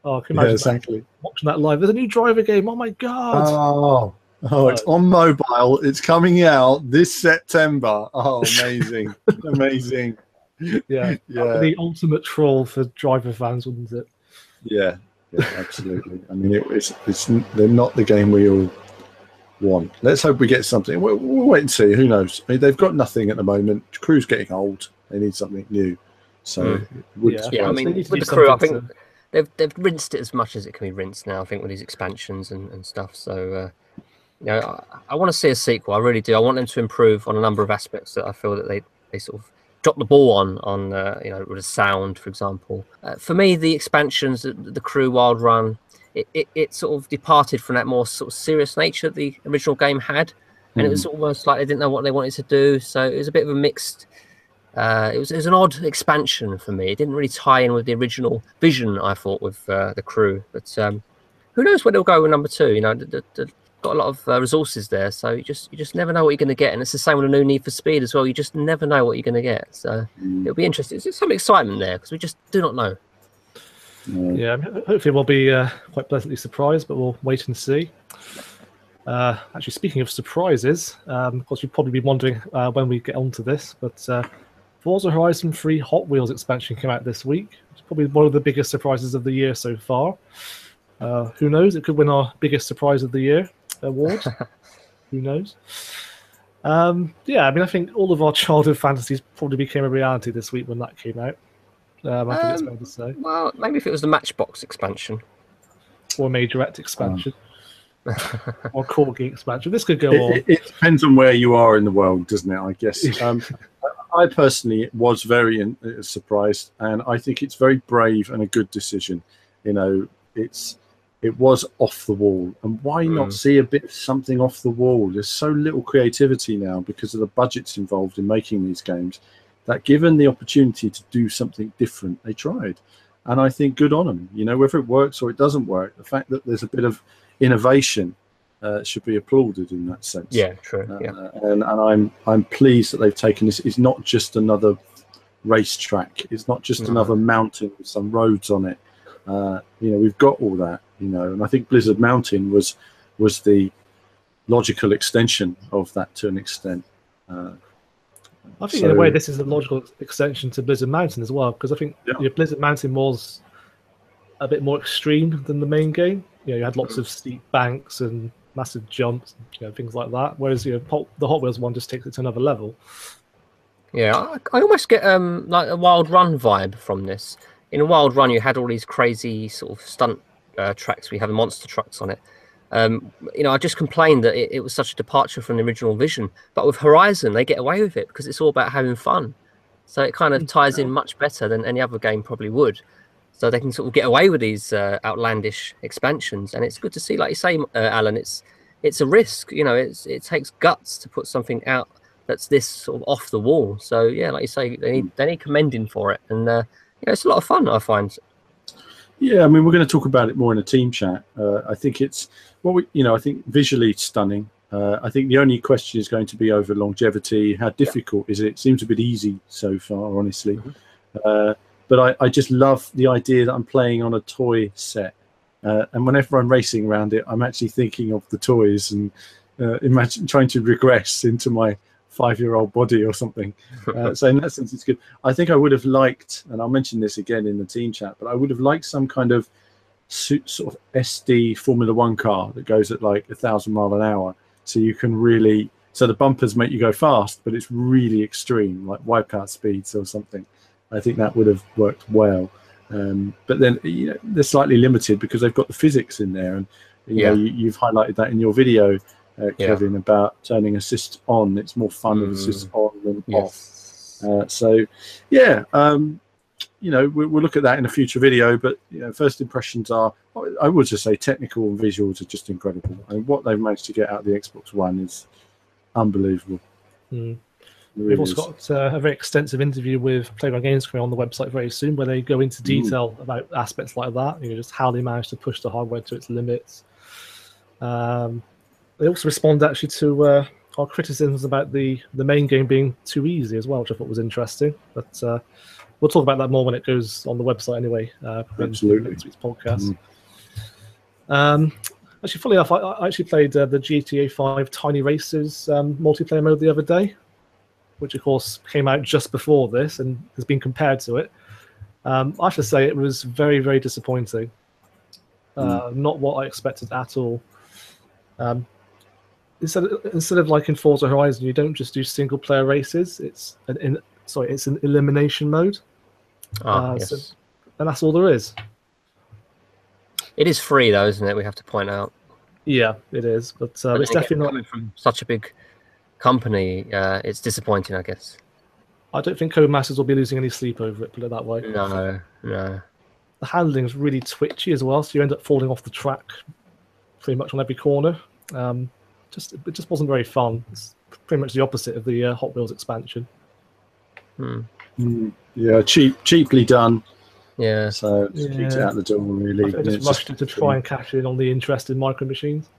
you imagine exactly. Watching that live? There's a new driver game. Oh, my God. Oh, it's on mobile. It's coming out this September. Oh, amazing. Amazing. Yeah. The ultimate troll for driver fans, wouldn't it? Yeah, absolutely. I mean, they're not the game we all want. Let's hope we get something. We'll wait and see. Who knows? I mean, they've got nothing at the moment. Crew's getting old. They need something new. So I mean, with the Crew, I think they've rinsed it as much as it can be rinsed now. I think with these expansions and stuff. So you know, I want to see a sequel. I really do. I want them to improve on a number of aspects that I feel that they sort of dropped the ball on you know, with the sound, for example. For me, the expansions, the Crew Wild Run, it sort of departed from that more sort of serious nature that the original game had, and it was almost like they didn't know what they wanted to do. So it was a bit of a mixed. It was an odd expansion for me. It didn't really tie in with the original vision, I thought, with the Crew. But who knows where they'll go with number 2? You know, they've got a lot of resources there, so you just never know what you're going to get. And it's the same with a new Need for Speed as well. You just never know what you're going to get. So it'll be interesting. There's some excitement there because we just do not know. Yeah, hopefully we'll be quite pleasantly surprised, but we'll wait and see. Actually, speaking of surprises, of course, you've probably been wondering when we get onto this, but Forza Horizon 3 Hot Wheels expansion came out this week. It's probably one of the biggest surprises of the year so far. Who knows? It could win our biggest surprise of the year award. Who knows? Yeah, I mean, I think all of our childhood fantasies probably became a reality this week when that came out. I think it's fair to say. Well, maybe if it was the Matchbox expansion. Or a Majorette expansion. Or Corgi expansion. This could go on. It depends on where you are in the world, doesn't it, I guess. I personally was very surprised, and I think it's very brave and a good decision. You know, it was off the wall, and why not see a bit of something off the wall? There's so little creativity now because of the budgets involved in making these games, that given the opportunity to do something different, they tried. And I think good on them. You know, whether it works or it doesn't work, the fact that there's a bit of innovation should be applauded in that sense. Yeah, true. Yeah. And I'm pleased that they've taken this. It's not just another racetrack. It's not just another mountain with some roads on it. We've got all that. And I think Blizzard Mountain was the logical extension of that to an extent. I think in a way this is a logical extension to Blizzard Mountain as well, because I think Blizzard Mountain was a bit more extreme than the main game. You had lots of steep banks and massive jumps, things like that. Whereas the Hot Wheels one just takes it to another level. Yeah, I almost get like a Wild Run vibe from this. In a Wild Run, you had all these crazy sort of stunt tracks. We have the monster trucks on it. I just complained that it was such a departure from the original vision. But with Horizon, they get away with it because it's all about having fun. So it kind of ties in much better than any other game probably would. So they can sort of get away with these outlandish expansions, and it's good to see. Like you say, Alan, it's a risk. It takes guts to put something out that's this sort of off the wall. So yeah, like you say, they need commending for it, and it's a lot of fun, I find. Yeah, I mean, we're going to talk about it more in a team chat. I think it's I think visually it's stunning. I think the only question is going to be over longevity. How difficult is it? It seems a bit easy so far, honestly. But I just love the idea that I'm playing on a toy set. And whenever I'm racing around it, I'm actually thinking of the toys and imagine trying to regress into my 5-year-old body or something. So in that sense, it's good. I think I would have liked, and I'll mention this again in the team chat, but I would have liked some kind of sort of SD Formula One car that goes at like 1,000 miles an hour. So you can really, so the bumpers make you go fast, but it's really extreme, like Wipeout speeds or something. I think that would have worked well. But then they're slightly limited because they've got the physics in there. And you've highlighted that in your video, Kevin, about turning assist on. It's more fun with assist on than off. So we'll look at that in a future video. But first impressions are, I would just say, technical and visuals are just incredible. And what they've managed to get out of the Xbox One is unbelievable. We've also got a very extensive interview with Playground Games coming on the website very soon, where they go into detail about aspects like that, just how they managed to push the hardware to its limits. They also respond actually to our criticisms about the main game being too easy as well, which I thought was interesting. But we'll talk about that more when it goes on the website anyway. Absolutely. In next week's podcast. Actually, fully enough, I actually played the GTA 5 Tiny Races multiplayer mode the other day, which of course came out just before this and has been compared to it. I have to say it was very, very disappointing. Not what I expected at all. Instead of like in Forza Horizon, you don't just do single player races. It's an elimination mode. Yes. And that's all there is. It is free though, isn't it? We have to point out. Yeah, it is, but it's definitely not coming from such a big company. It's disappointing, I guess. I don't think Codemasters will be losing any sleep over it, put it that way. No. The handling is really twitchy as well, so you end up falling off the track pretty much on every corner. It just wasn't very fun. It's pretty much the opposite of the Hot Wheels expansion. Yeah, cheaply done. Yeah. So just kicked it out the door, really. I just rushed to try and cash in on the interest in micro machines.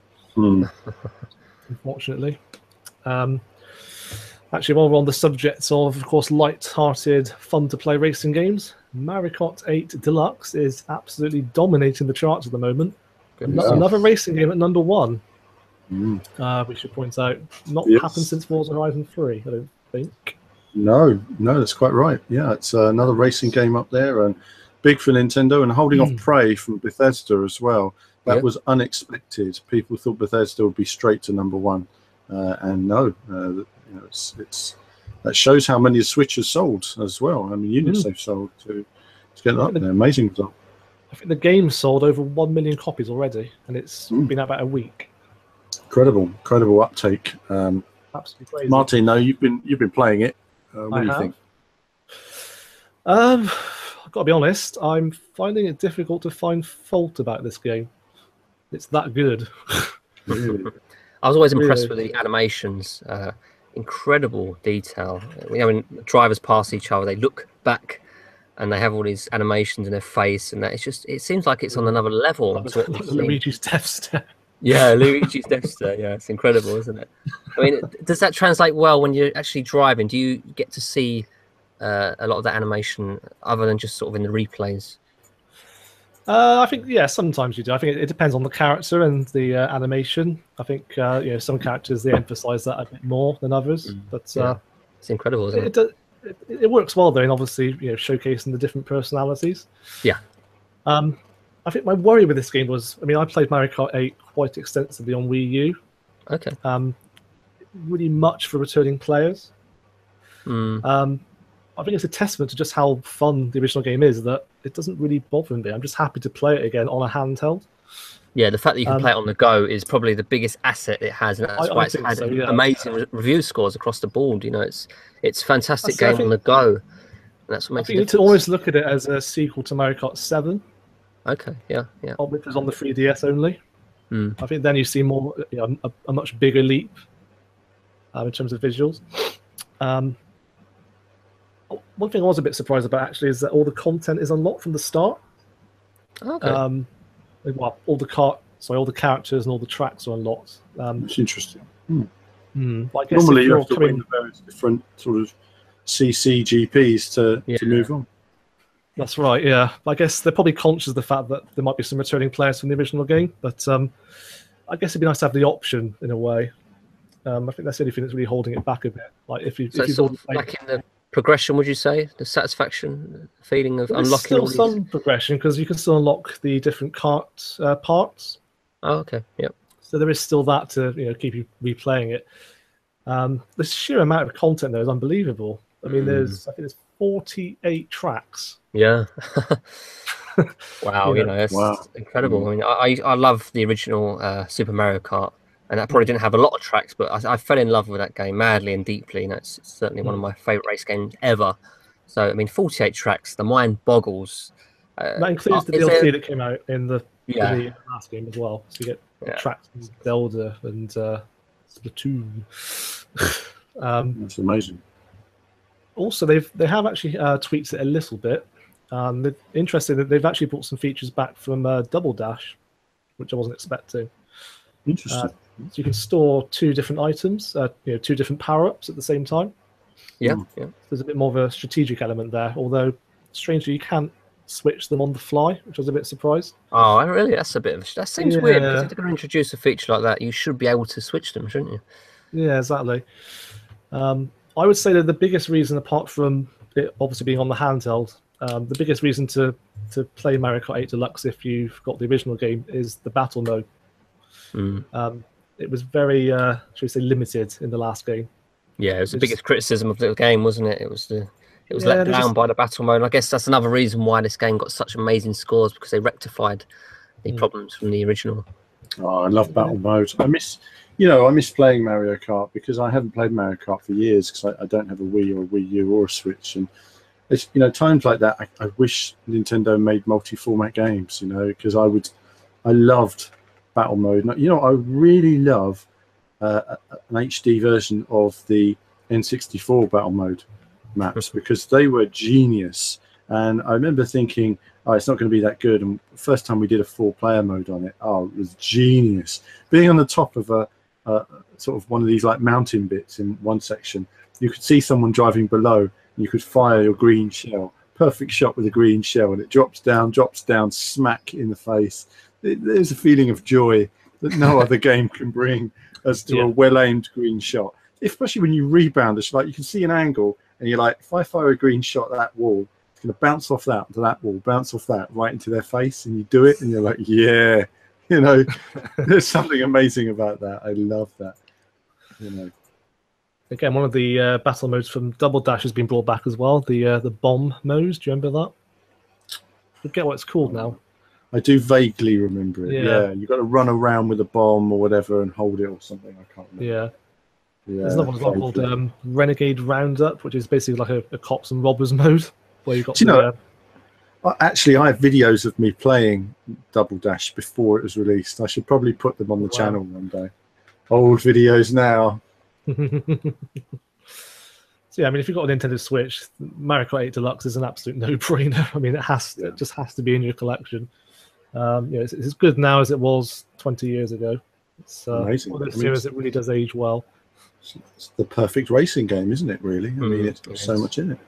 Unfortunately. Actually, while we're on the subject of course, light-hearted, fun-to-play racing games, Mario Kart 8 Deluxe is absolutely dominating the charts at the moment. Another racing game at number 1. We should point out, not happened since Forza Horizon 3, I don't think. No, that's quite right. Yeah, it's another racing game up there, and big for Nintendo, and holding off Prey from Bethesda as well. That was unexpected. People thought Bethesda would be straight to number 1, and no, it's that shows how many Switches sold as well. How many units they've sold to get that up there. Amazing result. I think the game sold over 1 million copies already, and it's been out about a week. Incredible uptake. Absolutely crazy. Martin, no, you've been playing it. What do you think? I've got to be honest. I'm finding it difficult to find fault about this game. It's that good. Really? I was always impressed with the animations. Incredible detail. When drivers pass each other, they look back and they have all these animations in their face, and that it seems like it's on another level. Luigi's death step. Yeah, Luigi's Death Star. Yeah, it's incredible, isn't it? I mean, does that translate well when you're actually driving? Do you get to see a lot of that animation other than just sort of in the replays? I think sometimes you do. I think it depends on the character and the animation. I think some characters they emphasize that a bit more than others, but it's incredible, isn't it? It works well though, and obviously showcasing the different personalities. Yeah. I think my worry with this game was, I mean, I played Mario Kart 8 quite extensively on Wii U. Okay. Really much for returning players. I think it's a testament to just how fun the original game is that it doesn't really bother me. I'm just happy to play it again on a handheld. Yeah, the fact that you can play it on the go is probably the biggest asset it has, and that's why it's had amazing review scores across the board. It's a fantastic game on the go. And that's what makes it. You need to always look at it as a sequel to Mario Kart 7. Okay, yeah. Which was on the 3DS only. I think then you see more, a much bigger leap in terms of visuals. One thing I was a bit surprised about actually is that all the content is unlocked from the start. Okay. All the characters and all the tracks are unlocked. It's interesting. I guess normally you have to win the various different sort of CCGPs to move on. That's right, yeah. I guess they're probably conscious of the fact that there might be some returning players from the original game, but I guess it'd be nice to have the option in a way. I think that's the only thing that's really holding it back a bit. Like if you sort of like in the progression, would you say the satisfaction, the feeling of unlocking? Still some progression because you can still unlock the different kart parts. Oh, okay, yep. So there is still that to keep you replaying it. The sheer amount of content there is unbelievable. I mean, I think there's 48 tracks. Yeah. Wow, that's incredible. I mean, I love the original Super Mario Kart, and that probably didn't have a lot of tracks, but I fell in love with that game madly and deeply. It's certainly one of my favorite race games ever. So, I mean, 48 tracks, the mind boggles. That includes the DLC that came out in the last game as well. So you get tracks from Zelda and Splatoon. That's amazing. Also, they have actually tweaked it a little bit. Interesting that they've actually brought some features back from Double Dash, which I wasn't expecting. Interesting. So you can store two different items, two different power-ups at the same time. Yeah. There's a bit more of a strategic element there, although strangely you can't switch them on the fly, which I was a bit surprised. Oh, really? That's a bit of that seems weird because if they're going to introduce a feature like that, you should be able to switch them, shouldn't you? Yeah, exactly. I would say that the biggest reason, apart from it obviously being on the handheld, the biggest reason to play Mario Kart 8 Deluxe if you've got the original game is the battle mode. It was very, shall we say, limited in the last game. Yeah, it was the biggest criticism of the game, wasn't it? It was let down by the battle mode. And I guess that's another reason why this game got such amazing scores, because they rectified the problems from the original. Oh, I love battle mode. I miss playing Mario Kart because I haven't played Mario Kart for years because I don't have a Wii or a Wii U or a Switch. And it's, times like that, I wish Nintendo made multi-format games, because I loved battle mode. I really love an HD version of the N64 battle mode maps because they were genius. And I remember thinking, it's not going to be that good. And the first time we did a 4-player mode on it, it was genius. Being on the top of a sort of one of these like mountain bits in one section, you could see someone driving below, and you could fire your green shell. Perfect shot with a green shell, and it drops down smack in the face. There's a feeling of joy that no other game can bring as to a well-aimed green shot. Especially when you rebound, it's like you can see an angle, and you're like, if I fire a green shot at that wall, it's going to bounce off that to that wall, bounce off that right into their face, and you do it, and you're like, yeah. There's something amazing about that. I love that. Again, one of the battle modes from Double Dash has been brought back as well. The bomb mode. Do you remember that? I forget what it's called now. I do vaguely remember it. Yeah, you've got to run around with a bomb or whatever and hold it or something. I can't remember. Yeah. There's another one called Renegade Roundup, which is basically like a cops and robbers mode where you've got. Actually, I have videos of me playing Double Dash before it was released. I should probably put them on the channel one day. Old videos now. So yeah, I mean, if you've got a Nintendo Switch, Mario Kart 8 Deluxe is an absolute no-brainer. I mean, it just has to be in your collection. It's as good now as it was 20 years ago. It's Amazing. one of those series that really does age well. It's the perfect racing game, isn't it? Really, I mean, it's got so much in it.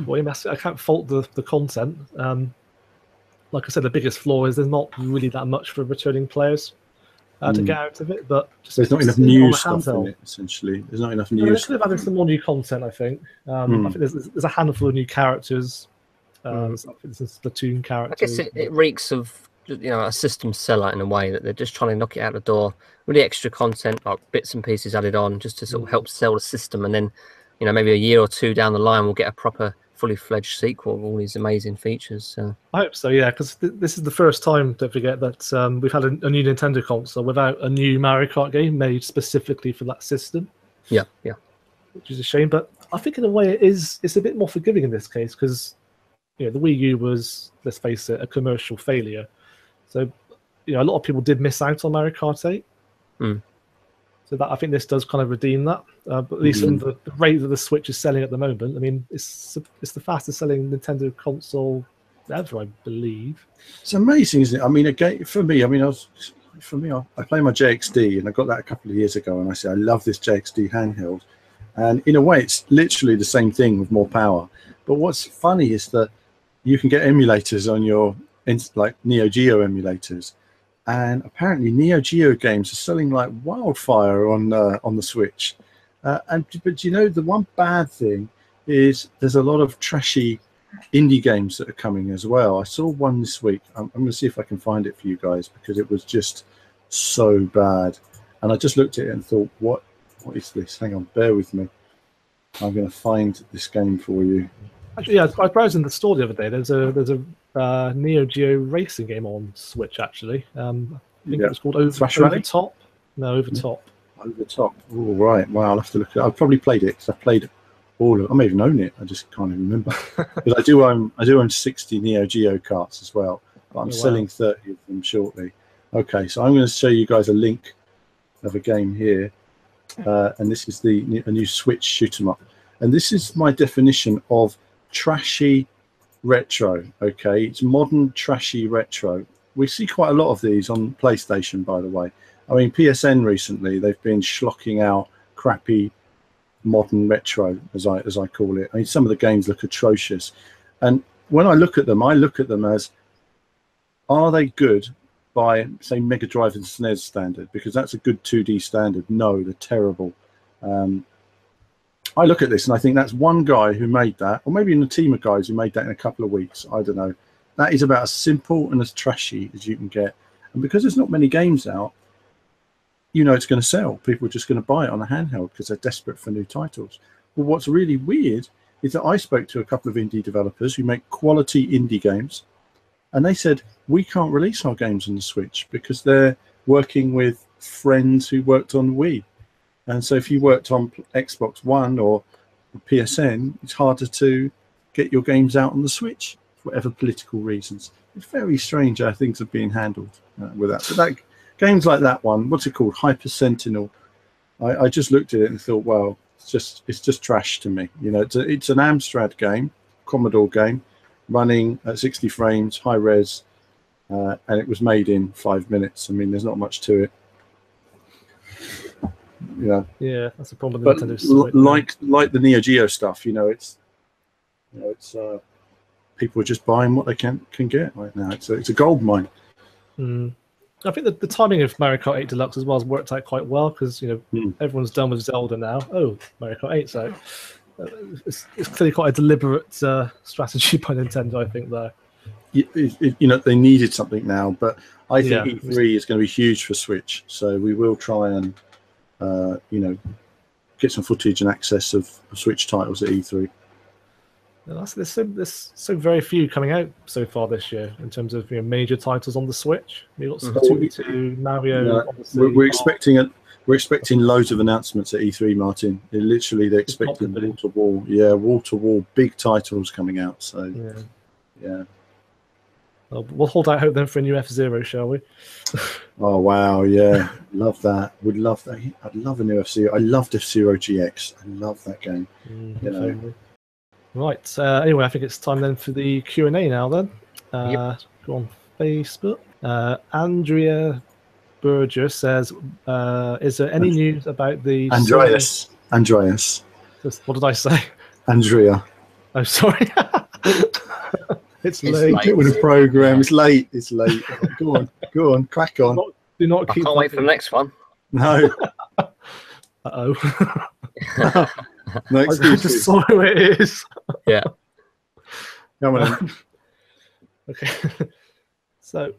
Well, I can't fault the content. Like I said, the biggest flaw is there's not really that much for returning players to get out of it. But there's not enough new stuff in it. Essentially, there's not enough new. They could have added some more new content. I think. I think there's a handful of new characters. I think there's a Splatoon characters. I guess it reeks of a system sellout in a way that they're just trying to knock it out the door. Really extra content, like bits and pieces added on, just to sort of help sell the system, and then maybe a year or two down the line we'll get a proper fully fledged sequel with all these amazing features. So. I hope so, yeah, because this is the first time, don't forget, that we've had a new Nintendo console without a new Mario Kart game made specifically for that system. Yeah. Which is a shame, but I think in a way it's a bit more forgiving in this case because the Wii U was, let's face it, a commercial failure. So a lot of people did miss out on Mario Kart 8. So that I think this does kind of redeem that. But at least from the rate that the Switch is selling at the moment, I mean, it's the fastest selling Nintendo console ever, I believe. It's amazing, isn't it? I mean, again, for me, I play my JXD, and I got that a couple of years ago, and I said I love this JXD handheld, and in a way, it's literally the same thing with more power. But what's funny is that you can get emulators on your like Neo Geo emulators. And apparently Neo Geo games are selling like wildfire on the Switch. But the one bad thing is there's a lot of trashy indie games that are coming as well. I saw one this week. I'm going to see if I can find it for you guys because it was just so bad. And I just looked at it and thought, what is this? Hang on, bear with me. I'm going to find this game for you. Actually, yeah, I was browsing the store the other day. There's a Neo Geo racing game on Switch. Actually, I think it was called Overtop. No, Overtop. Overtop. Oh, right. Wow, I'll have to look at it. I've probably played it because I've played all of it. I may even own it. I just can't even remember. But I do own 60 Neo Geo carts as well. But I'm selling 30 of them shortly. Okay, so I'm going to show you guys a link of a game here, and this is a new Switch shoot 'em up. And this is my definition of trashy retro. Okay, it's modern trashy retro. We see quite a lot of these on PlayStation, by the way. I mean, PSN recently, they've been schlocking out crappy modern retro, as I call it. I mean, some of the games look atrocious, and when I look at them as, are they good by, say, Mega Drive and SNES standard? Because that's a good 2D standard. No, they're terrible. I look at this and I think that's one guy who made that, or maybe in a team of guys who made that in a couple of weeks. I don't know. That is about as simple and as trashy as you can get. And because there's not many games out, it's going to sell. People are just going to buy it on a handheld because they're desperate for new titles. Well, what's really weird is that I spoke to a couple of indie developers who make quality indie games, and they said, we can't release our games on the Switch because they're working with friends who worked on Wii. And so if you worked on Xbox One or PSN, it's harder to get your games out on the Switch for whatever political reasons. It's very strange how things are being handled with that. But games like that one, what's it called? Hyper Sentinel. I just looked at it and thought, well, it's just trash to me. It's an Amstrad game, Commodore game, running at 60 frames, high res, and it was made in 5 minutes. I mean, there's not much to it. Yeah, that's the problem with Nintendo Switch. Like the Neo Geo stuff, it's people are just buying what they can get right now. It's a gold mine. I think that the timing of Mario Kart 8 Deluxe as well has worked out quite well because everyone's done with Zelda now. Oh, Mario Kart 8, so it's clearly quite a deliberate strategy by Nintendo, I think. There, they needed something now, but I think E3 is going to be huge for Switch, so we will try and get some footage and access of Switch titles at E3. There's so very few coming out so far this year in terms of major titles on the Switch. We've got Splatoon 2, Mario. We're expecting loads of announcements at E3, Martin. They're expecting wall to wall big titles coming out. So yeah. Well, we'll hold out hope then for a new F-Zero, shall we? Oh wow, yeah, love that. Would love that. I'd love a new F-Zero. I loved F-Zero GX. I love that game. Right. Anyway, I think it's time then for the Q&A now. Then go on Facebook. Andrea Burgess says, is there any news about the... Andreas. What did I say? Andrea. I'm sorry. It's late. Get with the program. It's late. Go on, crack on. Do not keep... I can't wait for the next one. No. Uh-oh. No I excuses. just saw who it is. Yeah. Come on. Okay. So,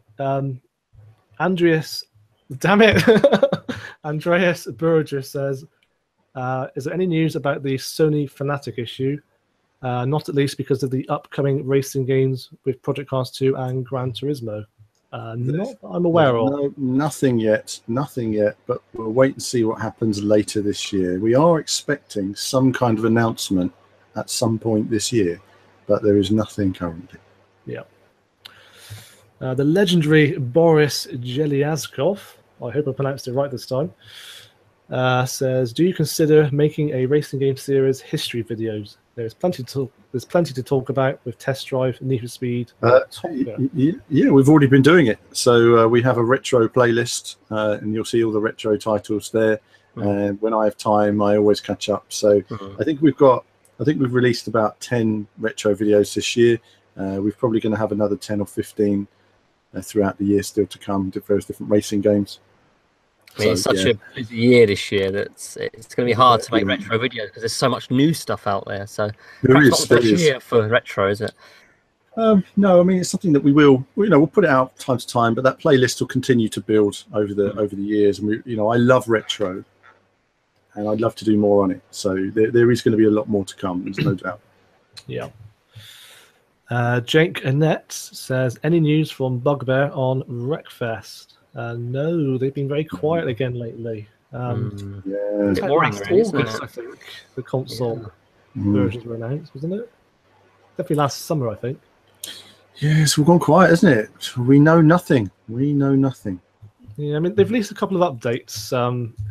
Andreas, damn it. Andreas Burgess says, is there any news about the Sony Fanatic issue? Not at least because of the upcoming racing games with Project Cars 2 and Gran Turismo. Not that I'm aware of. No, nothing yet, but we'll wait and see what happens later this year. We are expecting some kind of announcement at some point this year, but there is nothing currently. Yeah. The legendary Boris Jeliazkov, I hope I pronounced it right this time, says, do you consider making a racing game series history videos? There's plenty to talk about with Test Drive, Need for Speed. Yeah, we've already been doing it. So we have a retro playlist, and you'll see all the retro titles there. And when I have time, I always catch up. So I think we've released about 10 retro videos this year. We're probably going to have another 10 or 15 throughout the year still to come, to various different racing games. I mean, it's such a busy year this year that it's going to be hard to make retro videos because there's so much new stuff out there. So perhaps not the best year for retro, is it? No, I mean, it's something that we'll put it out time to time, but that playlist will continue to build over the years. And I love retro, and I'd love to do more on it. So there is going to be a lot more to come. There's no doubt. Yeah. Jake Annette says, any news from Bugbear on Wreckfest? No, they've been very quiet again lately. It's boring, really, isn't it? I think the console versions were announced, wasn't it? Definitely last summer, I think. Yes, we've gone quiet, isn't it? We know nothing. Yeah, I mean, they've released a couple of updates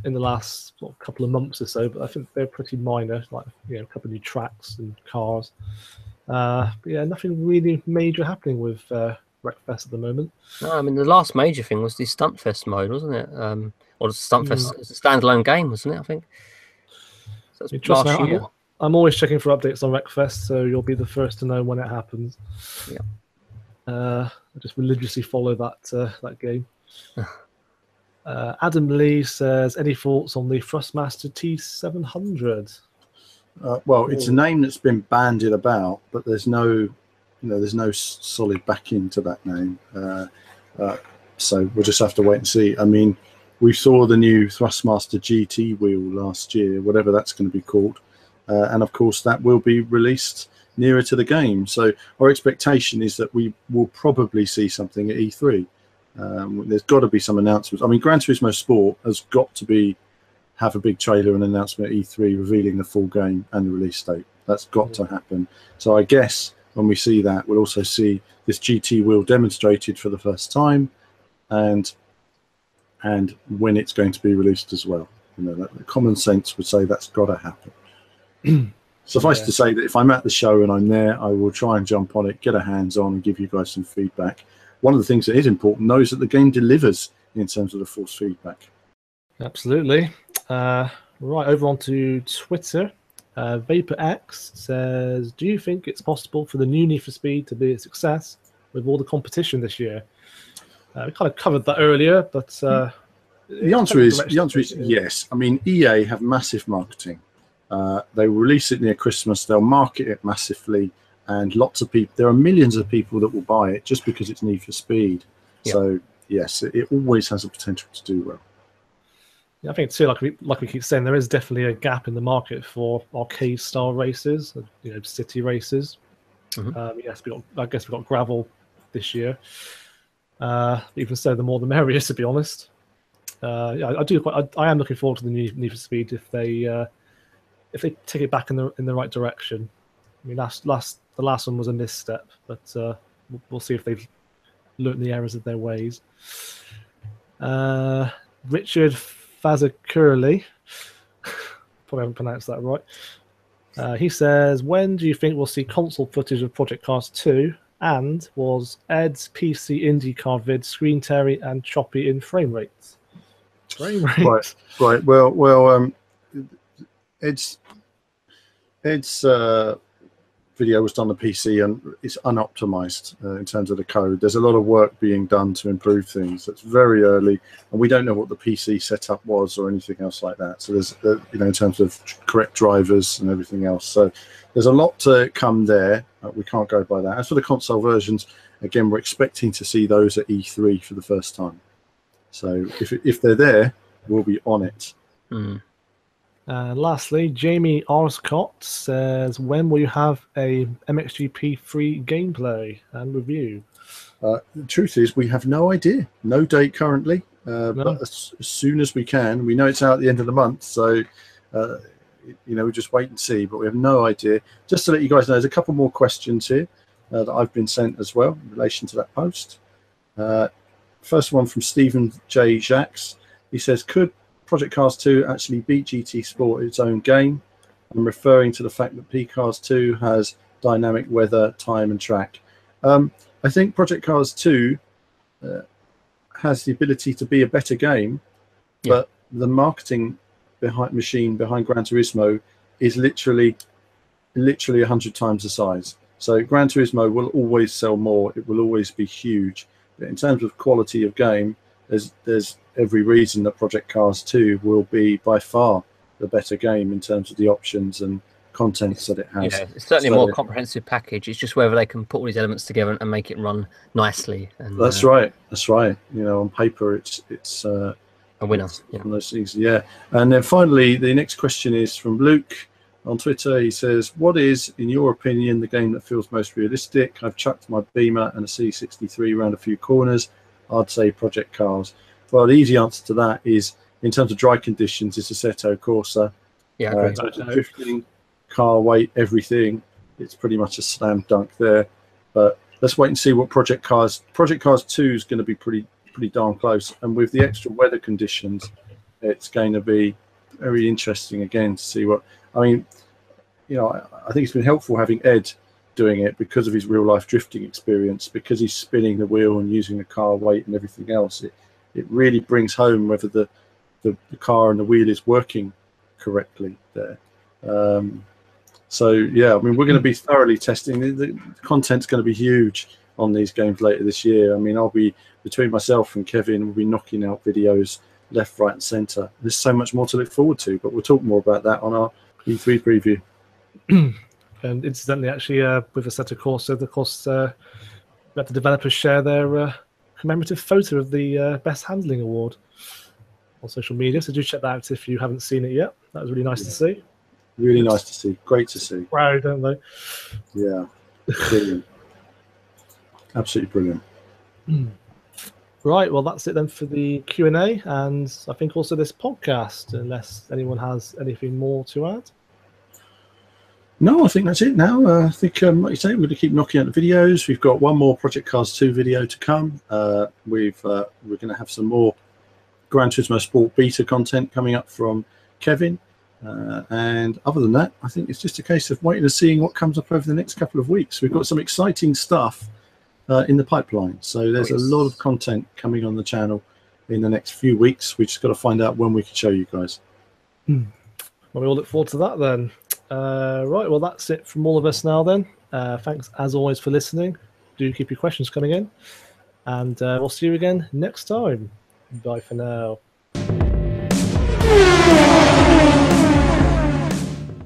in the last couple of months or so, but I think they're pretty minor, like a couple of new tracks and cars. But yeah, nothing really major happening with Wreckfest at the moment. No, I mean, the last major thing was the Stuntfest mode, wasn't it? Or the Stuntfest as a standalone game, wasn't it? I think. So that's last year. I'm always checking for updates on Wreckfest, so you'll be the first to know when it happens. Yeah. I just religiously follow that game. Adam Lee says, any thoughts on the Thrustmaster T700? Well, it's a name that's been bandied about, but there's no solid backing to that name. So we'll just have to wait and see. I mean, we saw the new Thrustmaster GT wheel last year, whatever that's going to be called. And of course, that will be released nearer to the game. So our expectation is that we will probably see something at E3. There's got to be some announcements. I mean, Gran Turismo Sport has got to have a big trailer and announcement at E3 revealing the full game and the release date. That's got to happen. So I guess when we see that, we'll also see this GT wheel demonstrated for the first time, and when it's going to be released as well. That common sense would say that's got to happen. Suffice to say that if I'm at the show and I'm there, I will try and jump on it, get a hands on, and give you guys some feedback. One of the things that is important, though, is that the game delivers in terms of the force feedback. Absolutely. Right, over onto Twitter. VaporX says, do you think it's possible for the new Need for Speed to be a success with all the competition this year? We kind of covered that earlier, but the answer is yes. I mean, EA have massive marketing. They will release it near Christmas. They'll market it massively, and lots of people. There are millions of people that will buy it just because it's Need for Speed. Yeah. So yes, it always has a potential to do well. Yeah, I think too, like we keep saying, there is definitely a gap in the market for arcade-style races, city races. Yes, I guess we got gravel this year. Even so, the more the merrier, to be honest. Yeah, I am looking forward to the new Need for Speed if they take it back in the right direction. I mean, the last one was a misstep, but we'll see if they've learned the errors of their ways. Richard Fazakurli, probably haven't pronounced that right. He says, when do you think we'll see console footage of Project Cars 2? And was Ed's PC IndyCar vid screen tearing and choppy in frame rates? Frame rate. Right. Well. Ed's video was done on PC and it's unoptimized in terms of the code. There's a lot of work being done to improve things. It's very early, and we don't know what the PC setup was or anything else like that. So there's, in terms of correct drivers and everything else. So there's a lot to come there. We can't go by that. As for the console versions, again, we're expecting to see those at E3 for the first time. So if they're there, we'll be on it. Lastly, Jamie Arscott says, when will you have a MXGP3 gameplay and review? The truth is, we have no idea. No date currently, but as soon as we can. We know it's out at the end of the month, so we just wait and see, but we have no idea. Just to let you guys know, there's a couple more questions here that I've been sent as well in relation to that post. First one from Stephen J. Jacques. He says, could Project Cars 2 actually beat GT Sport its own game? I'm referring to the fact that P Cars 2 has dynamic weather, time and track. I think Project Cars 2 has the ability to be a better game, but the marketing machine behind Gran Turismo is literally 100 times the size. So Gran Turismo will always sell more. It will always be huge. But in terms of quality of game, there's every reason that Project Cars 2 will be by far the better game in terms of the options and contents that it has. Yeah, it's certainly a more comprehensive package. It's just whether they can put all these elements together and make it run nicely. And, that's right. On paper, it's a winner. One of those things. Yeah. And then finally, the next question is from Luke on Twitter. He says, what is, in your opinion, the game that feels most realistic? I've chucked my Beamer and a C63 around a few corners. I'd say Project Cars. Well, the easy answer to that is, in terms of dry conditions, it's Assetto Corsa. Yeah, I agree. Drifting, car weight, everything. It's pretty much a slam dunk there. But let's wait and see what Project Cars 2 is going to be pretty darn close. And with the extra weather conditions, it's going to be very interesting again to see what. I mean, I think it's been helpful having Ed doing it because of his real life drifting experience, because he's spinning the wheel and using the car weight and everything else. It really brings home whether the car and the wheel is working correctly there. So yeah, I mean, we're going to be thoroughly testing. The content's going to be huge on these games later this year. I mean, I'll be, between myself and Kevin, we'll be knocking out videos left, right and centre. There's so much more to look forward to, but we'll talk more about that on our E3 preview. And incidentally, actually, with Assetto Corsa, of course, let the developers share their commemorative photo of the Best Handling Award on social media. So do check that out if you haven't seen it yet. That was really nice to see. Really nice to see. Great to see. Proud, don't they? Yeah. Brilliant. Absolutely brilliant. Right, well, that's it then for the Q&A, and I think also this podcast, unless anyone has anything more to add. No, I think that's it now. I think, like you say, we're going to keep knocking out the videos. We've got one more Project Cars 2 video to come. We're going to have some more Gran Turismo Sport beta content coming up from Kevin. And other than that, I think it's just a case of waiting and seeing what comes up over the next couple of weeks. We've got some exciting stuff in the pipeline. So there's a lot of content coming on the channel in the next few weeks. We just got to find out when we can show you guys. Well, we all look forward to that then. Right, well, that's it from all of us now then. Thanks, as always, for listening. Do keep your questions coming in. And we'll see you again next time. Bye for now.